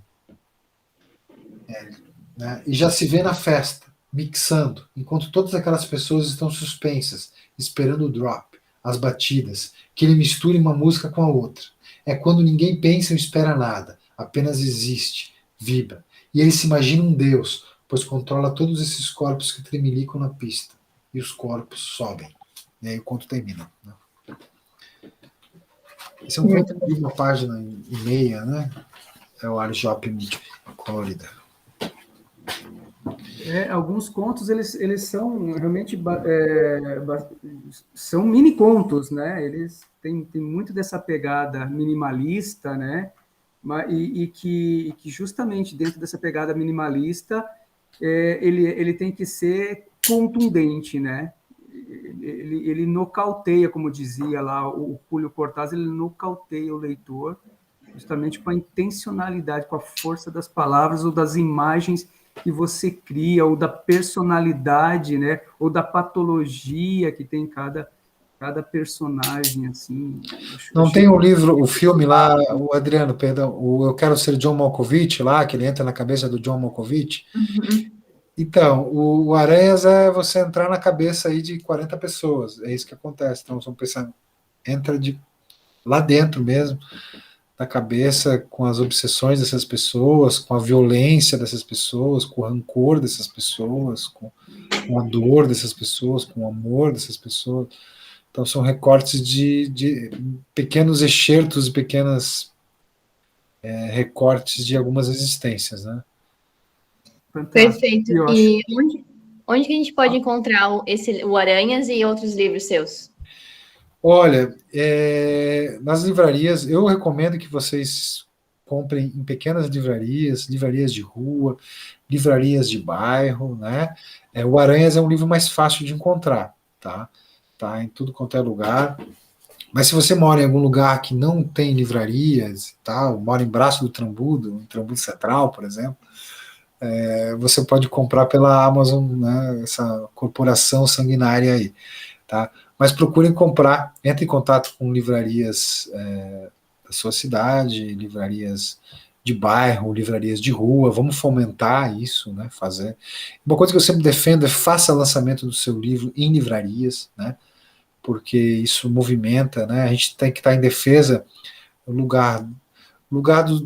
Né? E já se vê na festa, mixando, enquanto todas aquelas pessoas estão suspensas, esperando o drop, as batidas, que ele misture uma música com a outra. É quando ninguém pensa ou espera nada, apenas existe, vibra. E ele se imagina um deus, pois controla todos esses corpos que tremelicam na pista. E os corpos sobem. E aí o conto termina. Né? Esse é um conto de 1,5 página, né? É o Arjope colorida. Alguns contos eles são realmente são mini contos, né? Eles têm muito dessa pegada minimalista, né? E que justamente dentro dessa pegada minimalista ele tem que ser contundente, né? Ele nocauteia, como dizia lá o Julio Cortázar, ele nocauteia o leitor justamente com a intencionalidade, com a força das palavras ou das imagens que você cria, ou da personalidade, né, ou da patologia que tem cada personagem, assim. Não tem o livro, o filme lá, o Adriano, perdão, o Eu Quero Ser John Malkovich lá, que ele entra na cabeça do John Malkovich. Uhum. Então, o Aranhas é você entrar na cabeça aí de 40 pessoas, é isso que acontece. Então, são pensando, entra lá dentro mesmo, da cabeça, com as obsessões dessas pessoas, com a violência dessas pessoas, com o rancor dessas pessoas, com a dor dessas pessoas, com o amor dessas pessoas. Então, são recortes de pequenos excertos e pequenas recortes de algumas existências, né? Fantástico. Perfeito. E eu acho E onde que a gente pode encontrar o Aranhas e outros livros seus? Olha, nas livrarias, eu recomendo que vocês comprem em pequenas livrarias, livrarias de rua, livrarias de bairro, né? O Aranhas é um livro mais fácil de encontrar, tá? Tá em tudo quanto é lugar. Mas se você mora em algum lugar que não tem livrarias e tal, mora em Braço do Trambudo, em Trambudo Central, por exemplo, você pode comprar pela Amazon, né? Essa corporação sanguinária aí, tá? Mas procurem comprar, entre em contato com livrarias da sua cidade, livrarias de bairro, livrarias de rua, vamos fomentar isso, né, fazer. Uma coisa que eu sempre defendo é faça lançamento do seu livro em livrarias, né, porque isso movimenta, né, a gente tem que estar em defesa, o lugar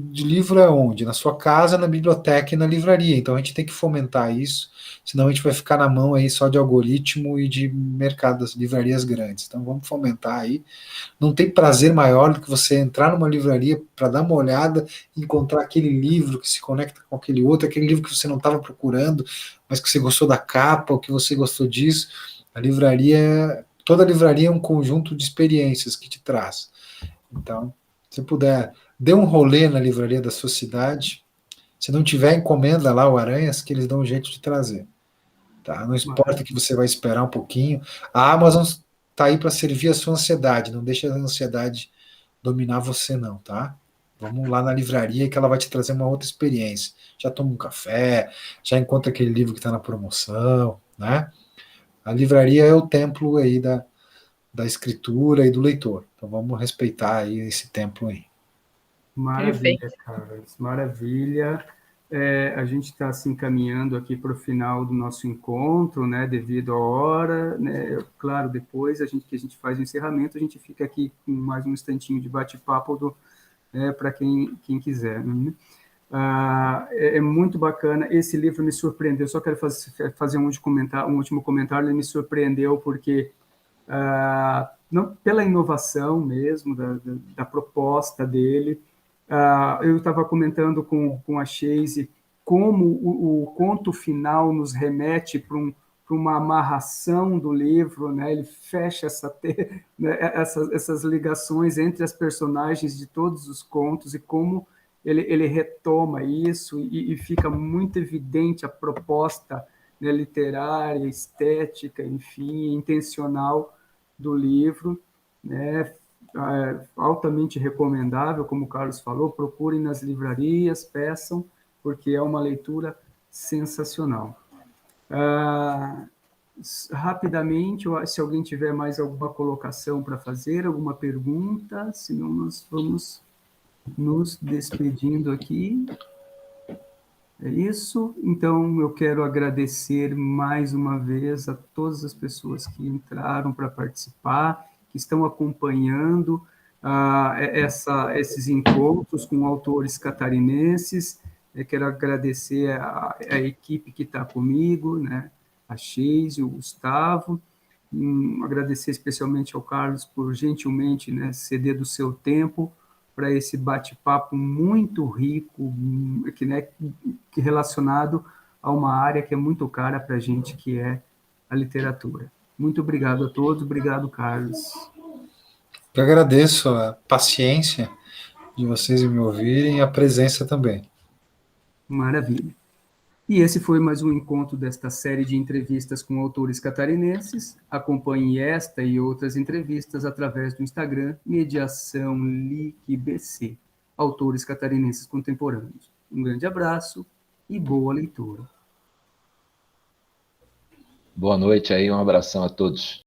de livro é onde? Na sua casa, na biblioteca e na livraria. Então a gente tem que fomentar isso, senão a gente vai ficar na mão aí só de algoritmo e de mercado das livrarias grandes. Então vamos fomentar aí. Não tem prazer maior do que você entrar numa livraria para dar uma olhada e encontrar aquele livro que se conecta com aquele outro, aquele livro que você não estava procurando, mas que você gostou da capa, ou que você gostou disso. A livraria, toda livraria é um conjunto de experiências que te traz. Então, se puder, dê um rolê na livraria da sua cidade. Se não tiver, encomenda lá o Aranhas, que eles dão um jeito de trazer. Tá? Não importa que você vai esperar um pouquinho. A Amazon está aí para servir a sua ansiedade. Não deixe a ansiedade dominar você, não, tá? Vamos lá na livraria que ela vai te trazer uma outra experiência. Já toma um café, já encontra aquele livro que está na promoção, né? A livraria é o templo aí da escritura e do leitor. Então vamos respeitar aí esse templo aí. maravilha, Carlos, maravilha. A gente está se encaminhando aqui para o final do nosso encontro, né, devido à hora, né, claro, depois que a gente faz o encerramento, a gente fica aqui com mais um instantinho de bate-papo para quem quiser, né? É muito bacana, esse livro me surpreendeu, só quero fazer um último comentário, ele me surpreendeu porque, não, pela inovação mesmo, da proposta dele. Eu estava comentando com a Chase como o conto final nos remete para uma amarração do livro, né? Ele fecha né, essas ligações entre as personagens de todos os contos e como ele retoma isso e fica muito evidente a proposta, né, literária, estética, enfim, intencional do livro, né? Altamente recomendável, como o Carlos falou, procurem nas livrarias, peçam, porque é uma leitura sensacional. Rapidamente, se alguém tiver mais alguma colocação para fazer, alguma pergunta, senão nós vamos nos despedindo aqui. É isso. Então, eu quero agradecer mais uma vez a todas as pessoas que entraram para participar, que estão acompanhando esses encontros com autores catarinenses. Eu quero agradecer a equipe que está comigo, né? A Sheise, o Gustavo. Agradecer especialmente ao Carlos por gentilmente, né, ceder do seu tempo para esse bate-papo muito rico, né, relacionado a uma área que é muito cara para a gente, que é a literatura. Muito obrigado a todos, obrigado, Carlos. Eu agradeço a paciência de vocês me ouvirem e a presença também. Maravilha. E esse foi mais um encontro desta série de entrevistas com autores catarinenses. Acompanhe esta e outras entrevistas através do Instagram, Mediação LICBC, Autores Catarinenses Contemporâneos. Um grande abraço e boa leitura. Boa noite aí, um abração a todos.